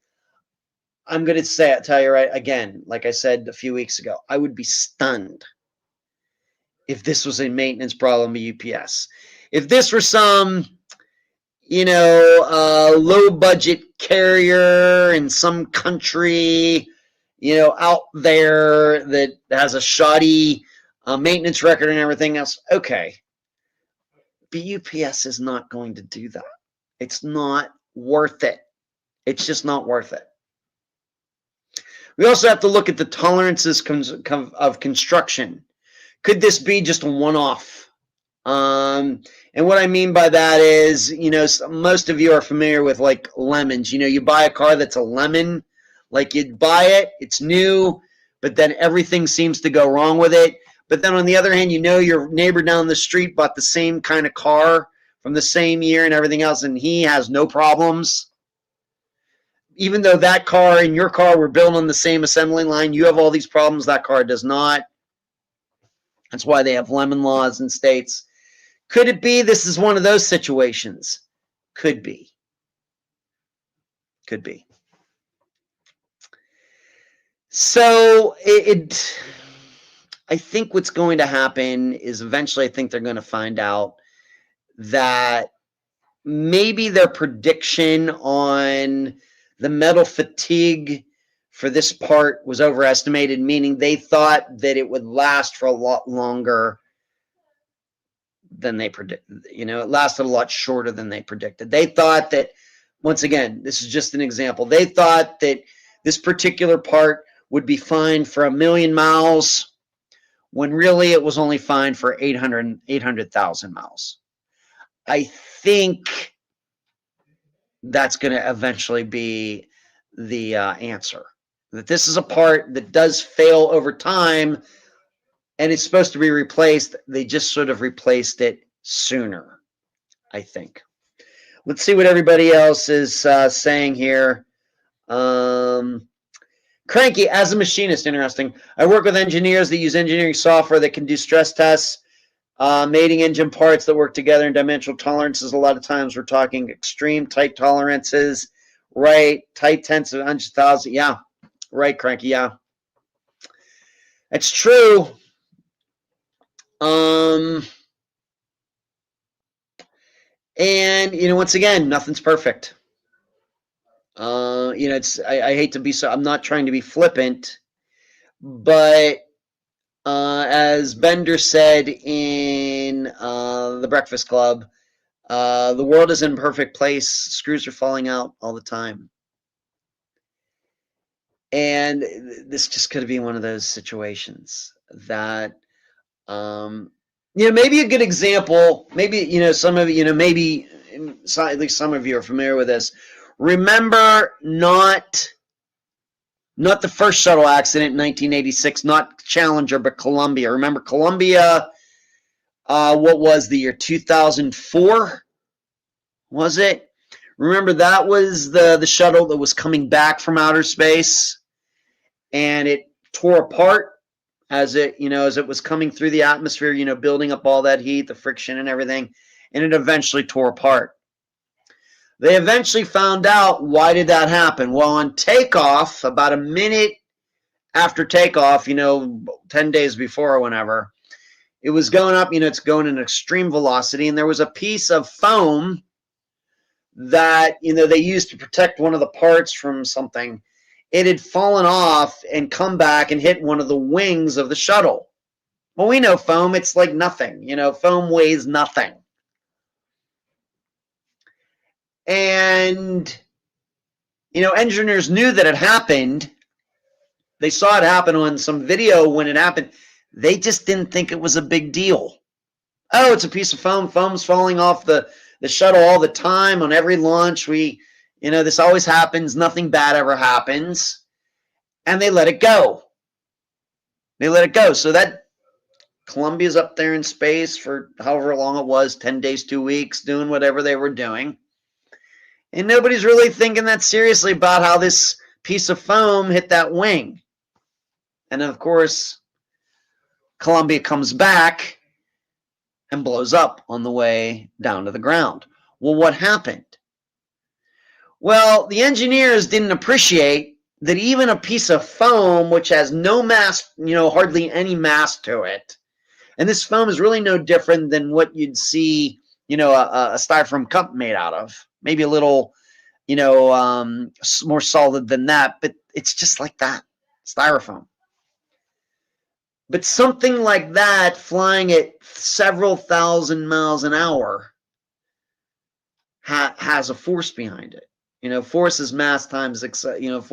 I'm going to tell you right again, like I said a few weeks ago, I would be stunned if this was a maintenance problem at UPS. If this were some, you know, low budget carrier in some country, you know, out there that has a shoddy maintenance record and everything else, okay. But UPS is not going to do that. It's not worth it. It's just not worth it. We also have to look at the tolerances of construction. Could this be just a one-off? And what I mean by that is, you know, most of you are familiar with like lemons. You know, you buy a car that's a lemon, like you buy it, it's new, but then everything seems to go wrong with it. But then on the other hand, you know, your neighbor down the street bought the same kind of car from the same year and everything else, and he has no problems. Even though that car and your car were built on the same assembly line, you have all these problems, that car does not. That's why they have lemon laws in states. Could it be this is one of those situations? Could be. Could be. So I think what's going to happen is eventually I think they're going to find out that maybe their prediction on the metal fatigue for this part was overestimated, meaning they thought that it would last for a lot longer than they predicted. You know, it lasted a lot shorter than they predicted. They thought that, once again, this is just an example, they thought that this particular part would be fine for 1,000,000 miles when really it was only fine for 800,000 miles. I think that's going to eventually be the answer. That this is a part that does fail over time and it's supposed to be replaced. They just sort of replaced it sooner, I think. Let's see what everybody else is saying here. Cranky, as a machinist, interesting. I work with engineers that use engineering software that can do stress tests, mating engine parts that work together in dimensional tolerances. A lot of times we're talking extreme tight tolerances, right? Tight tenths of 100,000. Yeah, right, Cranky, yeah. It's true. And, you know, once again, nothing's perfect. You know, I hate to be so, I'm not trying to be flippant, but as Bender said in The Breakfast Club, the world is in a perfect place. Screws are falling out all the time. And this just could be one of those situations that, you know, maybe a good example, maybe, you know, some of you, you know, maybe at least some of you are familiar with this. Remember not the first shuttle accident in 1986, not Challenger, but Columbia. Remember Columbia, what was the year, 2004? Was it? Remember that was the shuttle that was coming back from outer space and it tore apart as it, you know, as it was coming through the atmosphere, you know, building up all that heat, the friction and everything, and it eventually tore apart. They eventually found out why did that happen. Well, on takeoff, about a minute after takeoff, you know, 10 days before or whenever, it was going up, you know, it's going in extreme velocity, and there was a piece of foam that, you know, they used to protect one of the parts from something. It had fallen off and come back and hit one of the wings of the shuttle. Well, we know foam, it's like nothing. You know, foam weighs nothing. And, you know, engineers knew that it happened. They saw it happen on some video when it happened. They just didn't think it was a big deal. Oh, it's a piece of foam. Foam's falling off the shuttle all the time on every launch. You know, this always happens. Nothing bad ever happens. And they let it go. They let it go. So that Columbia's up there in space for however long it was, 10 days, 2 weeks, doing whatever they were doing. And nobody's really thinking that seriously about how this piece of foam hit that wing. And of course, Columbia comes back and blows up on the way down to the ground. Well, what happened? Well, the engineers didn't appreciate that even a piece of foam, which has no mass, you know, hardly any mass to it, and this foam is really no different than what you'd see, you know, a styrofoam cup made out of. Maybe a little, you know, more solid than that, but it's just like that, styrofoam. But something like that flying at several thousand miles an hour has a force behind it. You know, force is mass times, you know,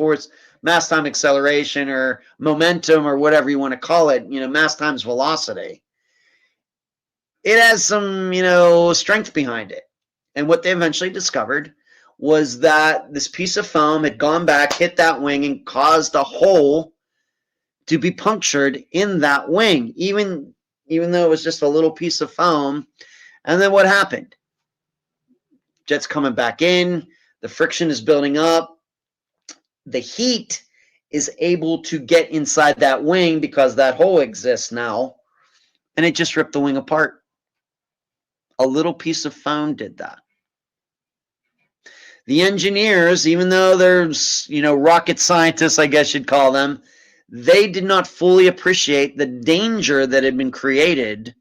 mass times acceleration or momentum or whatever you want to call it, you know, mass times velocity. it has some, strength behind it. And what they eventually discovered was that this piece of foam had gone back, hit that wing, and caused a hole to be punctured in that wing, even though it was just a little piece of foam. And then what happened? Jet's coming back in, the friction is building up, the heat is able to get inside that wing because that hole exists now, and it just ripped the wing apart. A little piece of foam did that. The engineers, even though there's, rocket scientists, I guess you'd call them, they did not fully appreciate the danger that had been created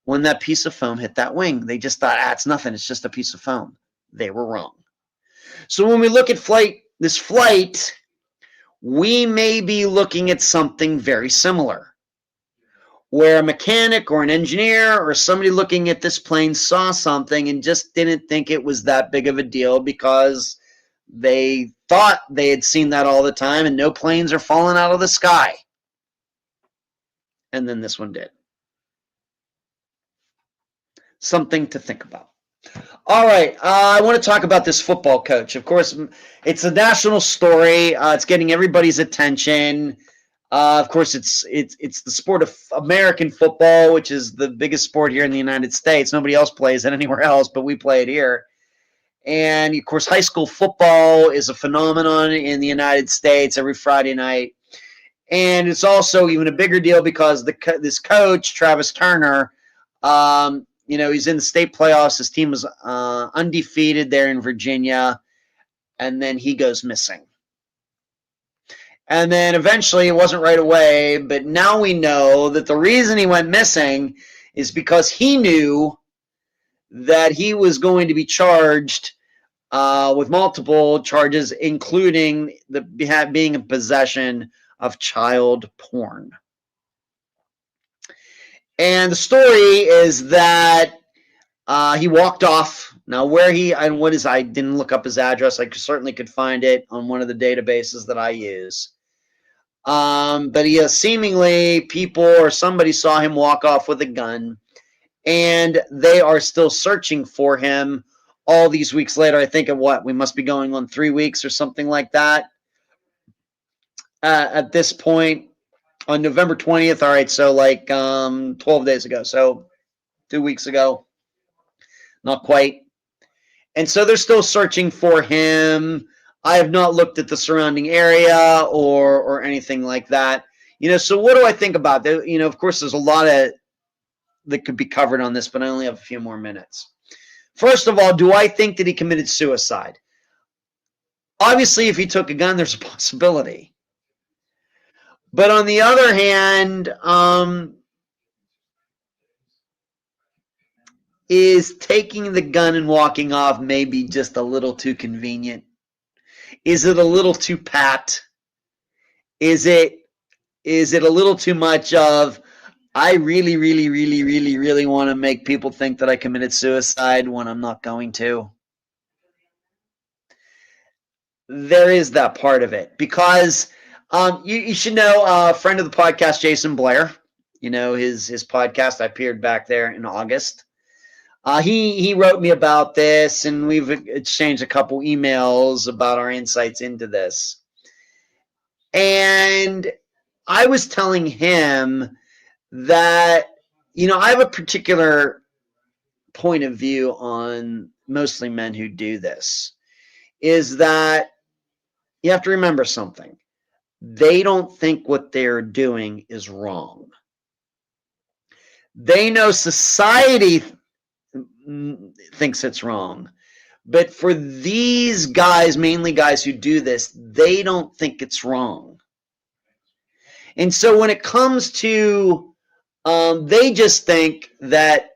when that piece of foam hit that wing. They just thought, it's nothing, it's just a piece of foam. They were wrong. So when we look at this flight, we may be looking at something very similar, where a mechanic or an engineer or somebody looking at this plane saw something and just didn't think it was that big of a deal because they thought they had seen that all the time and no planes are falling out of the sky. And then this one did. Something to think about. All right, I want to talk about this football coach. Of course, it's a national story. It's getting everybody's attention. Of course, it's the sport of American football, which is the biggest sport here in the United States. Nobody else plays it anywhere else, but we play it here. And, of course, high school football is a phenomenon in the United States every Friday night. And it's also even a bigger deal because this coach, Travis Turner, he's in the state playoffs. His team was undefeated there in Virginia, and then he goes missing. And then eventually, it wasn't right away, but now we know that the reason he went missing is because he knew that he was going to be charged with multiple charges, including being in possession of child porn. And the story is that he walked off. Now, I didn't look up his address. I certainly could find it on one of the databases that I use. But he seemingly people or somebody saw him walk off with a gun, and they are still searching for him all these weeks later. I think we must be going on 3 weeks or something like that at this point. On November 20th, all right, so 12 days ago, so 2 weeks ago, not quite. And so they're still searching for him. I have not looked at the surrounding area or anything like that. So what do I think about that? Of course, there's a lot that could be covered on this, but I only have a few more minutes. First of all, do I think that he committed suicide? Obviously, if he took a gun, there's a possibility. But on the other hand, is taking the gun and walking off maybe just a little too convenient? Is it a little too pat? Is it a little too much of, I really, really, really, really, really want to make people think that I committed suicide when I'm not going to? There is that part of it, because you should know a friend of the podcast, Jason Blair. His podcast. I appeared back there in August. He wrote me about this, and we've exchanged a couple emails about our insights into this. And I was telling him that, I have a particular point of view on mostly men who do this, is that you have to remember something. They don't think what they're doing is wrong. They know society thinks it's wrong. But for these guys, mainly guys who do this, they don't think it's wrong. And so when it comes to, they just think that,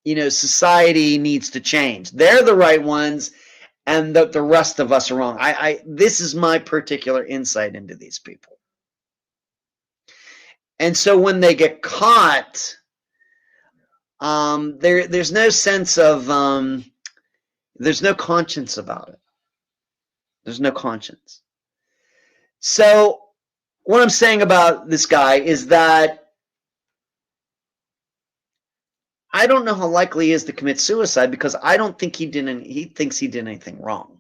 society needs to change. They're the right ones, and the rest of us are wrong. This is my particular insight into these people. And so when they get caught, there's no sense of, there's no conscience about it. There's no conscience. So what I'm saying about this guy is that I don't know how likely he is to commit suicide because I don't think he thinks he did anything wrong.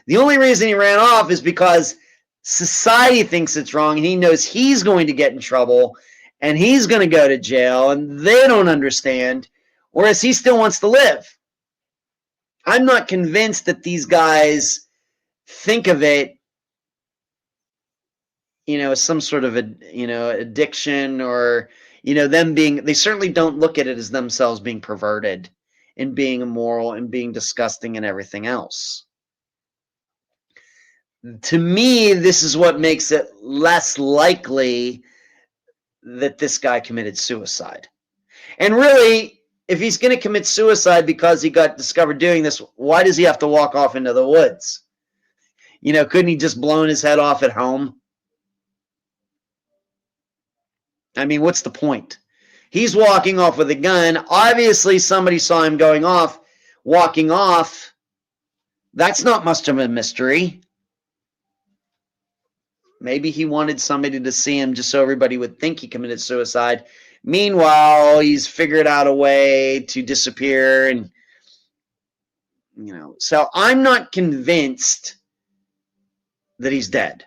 The only reason he ran off is because society thinks it's wrong and he knows he's going to get in trouble and he's going to go to jail and they don't understand, whereas he still wants to live. I'm not convinced that these guys think of it, as some sort of addiction or, they certainly don't look at it as themselves being perverted and being immoral and being disgusting and everything else. To me, this is what makes it less likely that this guy committed suicide. And really, if he's going to commit suicide because he got discovered doing this, why does he have to walk off into the woods? Couldn't he just blown his head off at home? I mean, what's the point? He's walking off with a gun. Obviously, somebody saw him walking off. That's not much of a mystery. Maybe he wanted somebody to see him just so everybody would think he committed suicide. Meanwhile, he's figured out a way to disappear. And, so I'm not convinced that he's dead.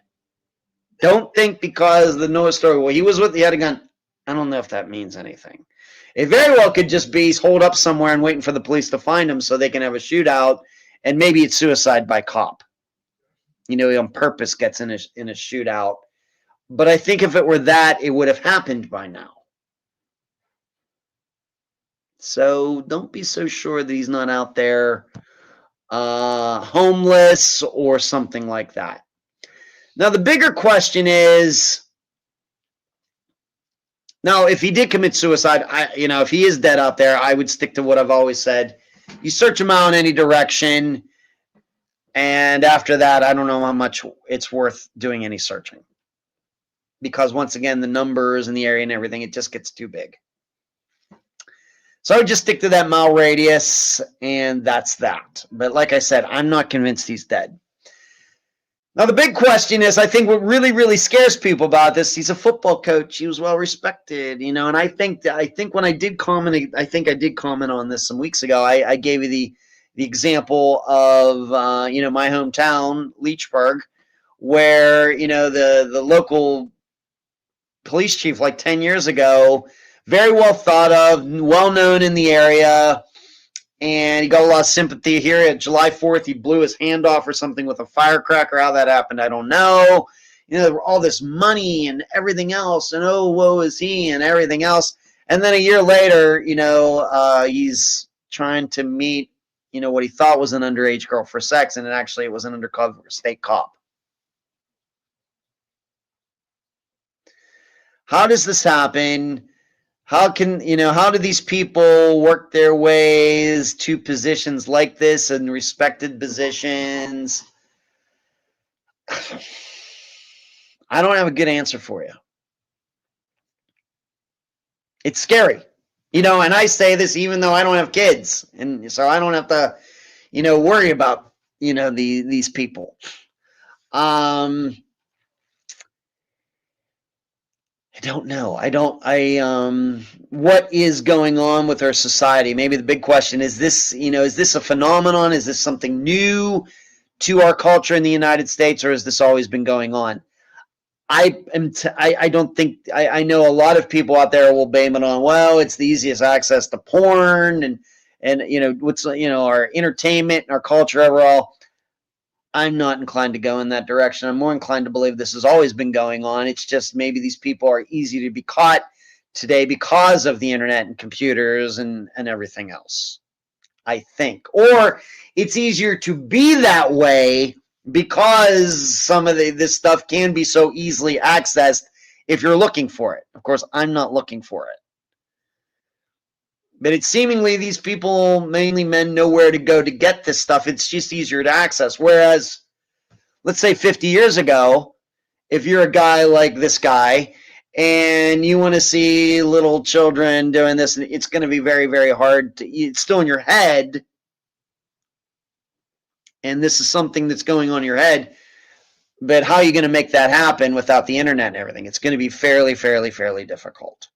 Don't think because the Noah story, well, he had a gun. I don't know if that means anything. It very well could just be he's holed up somewhere and waiting for the police to find him so they can have a shootout, and maybe it's suicide by cop. He on purpose gets in a shootout. But I think if it were that, it would have happened by now. So don't be so sure that he's not out there homeless or something like that. Now, the bigger question is, now, if he did commit suicide, if he is dead out there, I would stick to what I've always said. You search him out in any direction, and after that, I don't know how much it's worth doing any searching. Because once again, the numbers and the area and everything, it just gets too big. So I would just stick to that mile radius, and that's that. But like I said, I'm not convinced he's dead. Now, the big question is, I think what really, really scares people about this, he's a football coach. He was well respected, and I think when I did comment, I think I did comment on this some weeks ago. I gave you the example of, my hometown, Leechburg, where, the local police chief like 10 years ago, very well thought of, well known in the area, and he got a lot of sympathy here. At July 4th, he blew his hand off or something with a firecracker. How that happened, I don't know. All this money and everything else, and oh, woe is he, and everything else. And then a year later, he's trying to meet, what he thought was an underage girl for sex, and it was an undercover state cop. How does this happen? How do these people work their ways to positions like this and respected positions? I don't have a good answer for you. It's scary, and I say this even though I don't have kids, and so I don't have to, worry about, these people. I don't know. What is going on with our society? Maybe the big question is this, is this a phenomenon? Is this something new to our culture in the United States, or has this always been going on? I don't think, I know a lot of people out there will blame it on, well, it's the easiest access to porn and what's, our entertainment and our culture overall. I'm not inclined to go in that direction. I'm more inclined to believe this has always been going on. It's just maybe these people are easy to be caught today because of the internet and computers and everything else, I think. Or it's easier to be that way because some of this stuff can be so easily accessed if you're looking for it. Of course, I'm not looking for it. But it's seemingly these people, mainly men, know where to go to get this stuff. It's just easier to access. Whereas, let's say 50 years ago, if you're a guy like this guy and you want to see little children doing this, it's going to be very, very hard. It's still in your head. And this is something that's going on in your head. But how are you going to make that happen without the internet and everything? It's going to be fairly, fairly, fairly difficult.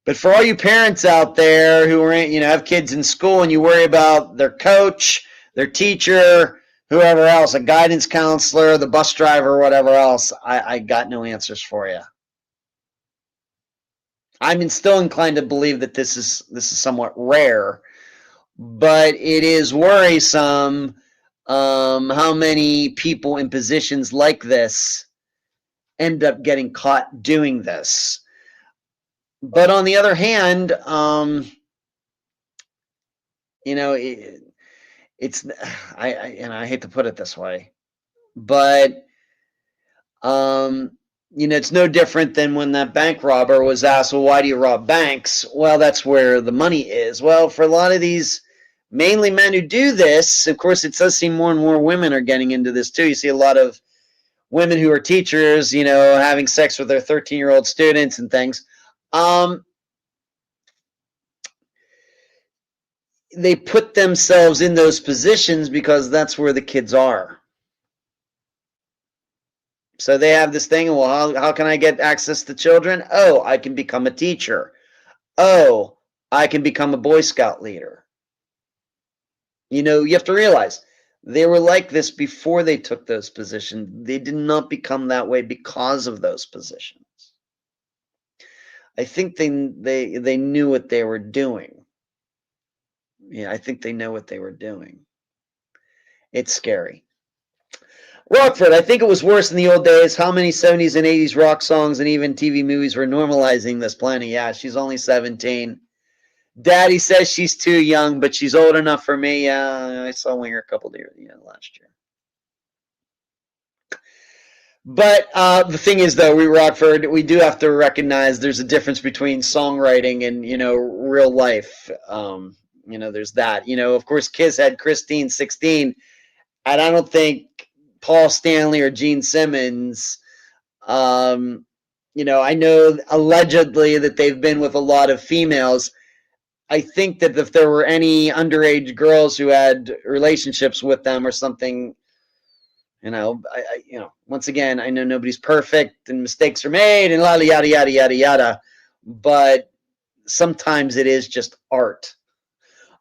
But for all you parents out there who are, have kids in school and you worry about their coach, their teacher, whoever else, a guidance counselor, the bus driver, whatever else, I got no answers for you. I'm still inclined to believe that this is somewhat rare, but it is worrisome how many people in positions like this end up getting caught doing this. But on the other hand, it's I hate to put it this way, but it's no different than when that bank robber was asked, well, why do you rob banks? Well, that's where the money is. Well, for a lot of these mainly men who do this, of course, it does seem more and more women are getting into this too. You see a lot of women who are teachers, having sex with their 13-year-old students and things. They put themselves in those positions because that's where the kids are. So they have this thing, well, how can I get access to children? Oh, I can become a teacher. Oh, I can become a Boy Scout leader. You have to realize they were like this before they took those positions. They did not become that way because of those positions. I think they knew what they were doing. Yeah, I think they know what they were doing. It's scary. Rockford, I think it was worse in the old days. How many 70s and 80s rock songs and even TV movies were normalizing this plenty? Yeah, she's only 17. Daddy says she's too young, but she's old enough for me. Yeah, I saw Winger a couple of years last year. But the thing is, though, Rockford, we do have to recognize there's a difference between songwriting and, real life. There's that. Of course, Kiss had Christine 16, and I don't think Paul Stanley or Gene Simmons, I know allegedly that they've been with a lot of females. I think that if there were any underage girls who had relationships with them or something, once again, I know nobody's perfect and mistakes are made and yada, yada, yada, yada, yada. But sometimes it is just art.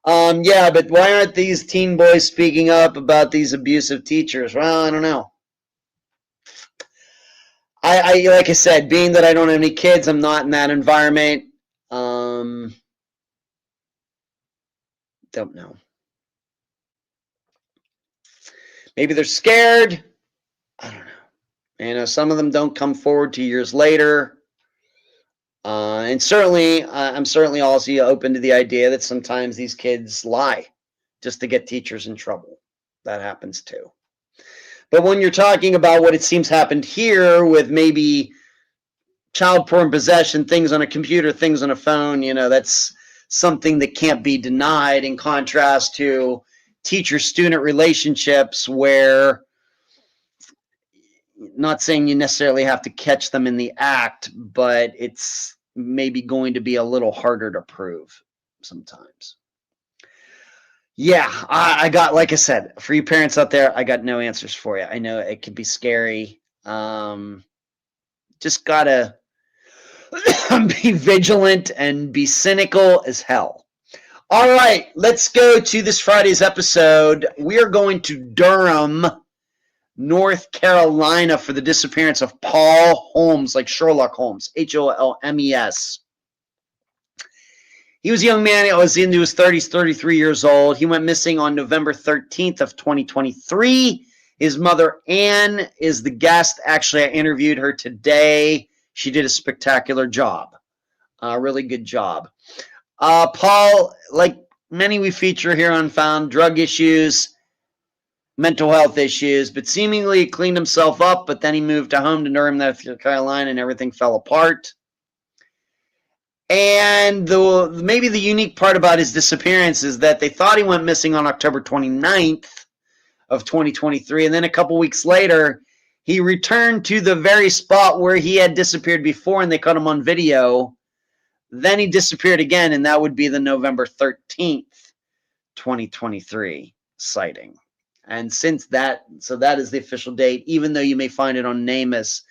Yeah, but why aren't these teen boys speaking up about these abusive teachers? Well, I don't know. I like I said, being that I don't have any kids, I'm not in that environment. Don't know. Maybe they're scared. I don't know. Some of them don't come forward 2 years later. And certainly, I'm certainly also open to the idea that sometimes these kids lie just to get teachers in trouble. That happens too. But when you're talking about what it seems happened here with maybe child porn possession, things on a computer, things on a phone, that's something that can't be denied, in contrast to teacher-student relationships where, not saying you necessarily have to catch them in the act, but it's maybe going to be a little harder to prove sometimes. Yeah, I got, like I said, for you parents out there, I got no answers for you. I know it can be scary. Just gotta be vigilant and be cynical as hell. All right, let's go to this Friday's episode. We are going to Durham, North Carolina for the disappearance of Paul Holmes, like Sherlock Holmes, Holmes. He was a young man. He was into his 30s, 33 years old. He went missing on November 13th of 2023. His mother, Ann, is the guest. Actually, I interviewed her today. She did a spectacular job. Really good job. Paul, like many we feature here on Unfound, drug issues, mental health issues, but seemingly cleaned himself up, but then he moved to home to Durham, North Carolina, and everything fell apart. And maybe the unique part about his disappearance is that they thought he went missing on October 29th of 2023, and then a couple weeks later, he returned to the very spot where he had disappeared before, and they caught him on video. Then he disappeared again, and that would be the November 13th, 2023 sighting. And since that, so that is the official date, even though you may find it on NamUs,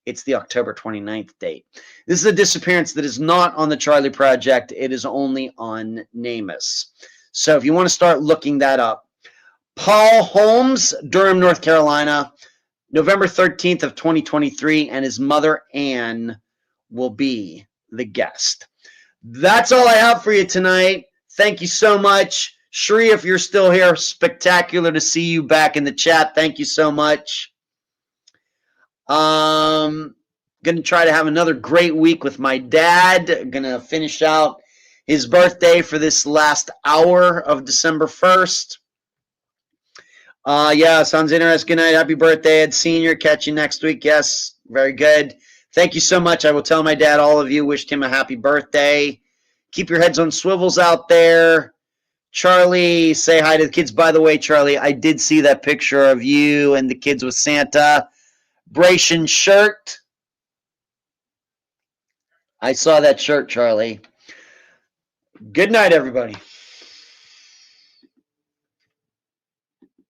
It's the October 29th date. This is a disappearance that is not on the Charlie Project. It is only on NamUs. So if you want to start looking that up, Paul Holmes, Durham, North Carolina, November 13th of 2023, and his mother, Anne, will be the guest. That's all I have for you tonight. Thank you so much. Shree, if you're still here, spectacular to see you back in the chat. Thank you so much. Going to try to have another great week with my dad. Going to finish out his birthday for this last hour of December 1st. Yeah, sounds interesting. Good night. Happy birthday, Ed Sr. Catch you next week. Yes, very good. Thank you so much. I will tell my dad all of you wished him a happy birthday. Keep your heads on swivels out there. Charlie, say hi to the kids. By the way, Charlie, I did see that picture of you and the kids with Santa. Bration shirt. I saw that shirt, Charlie. Good night, everybody.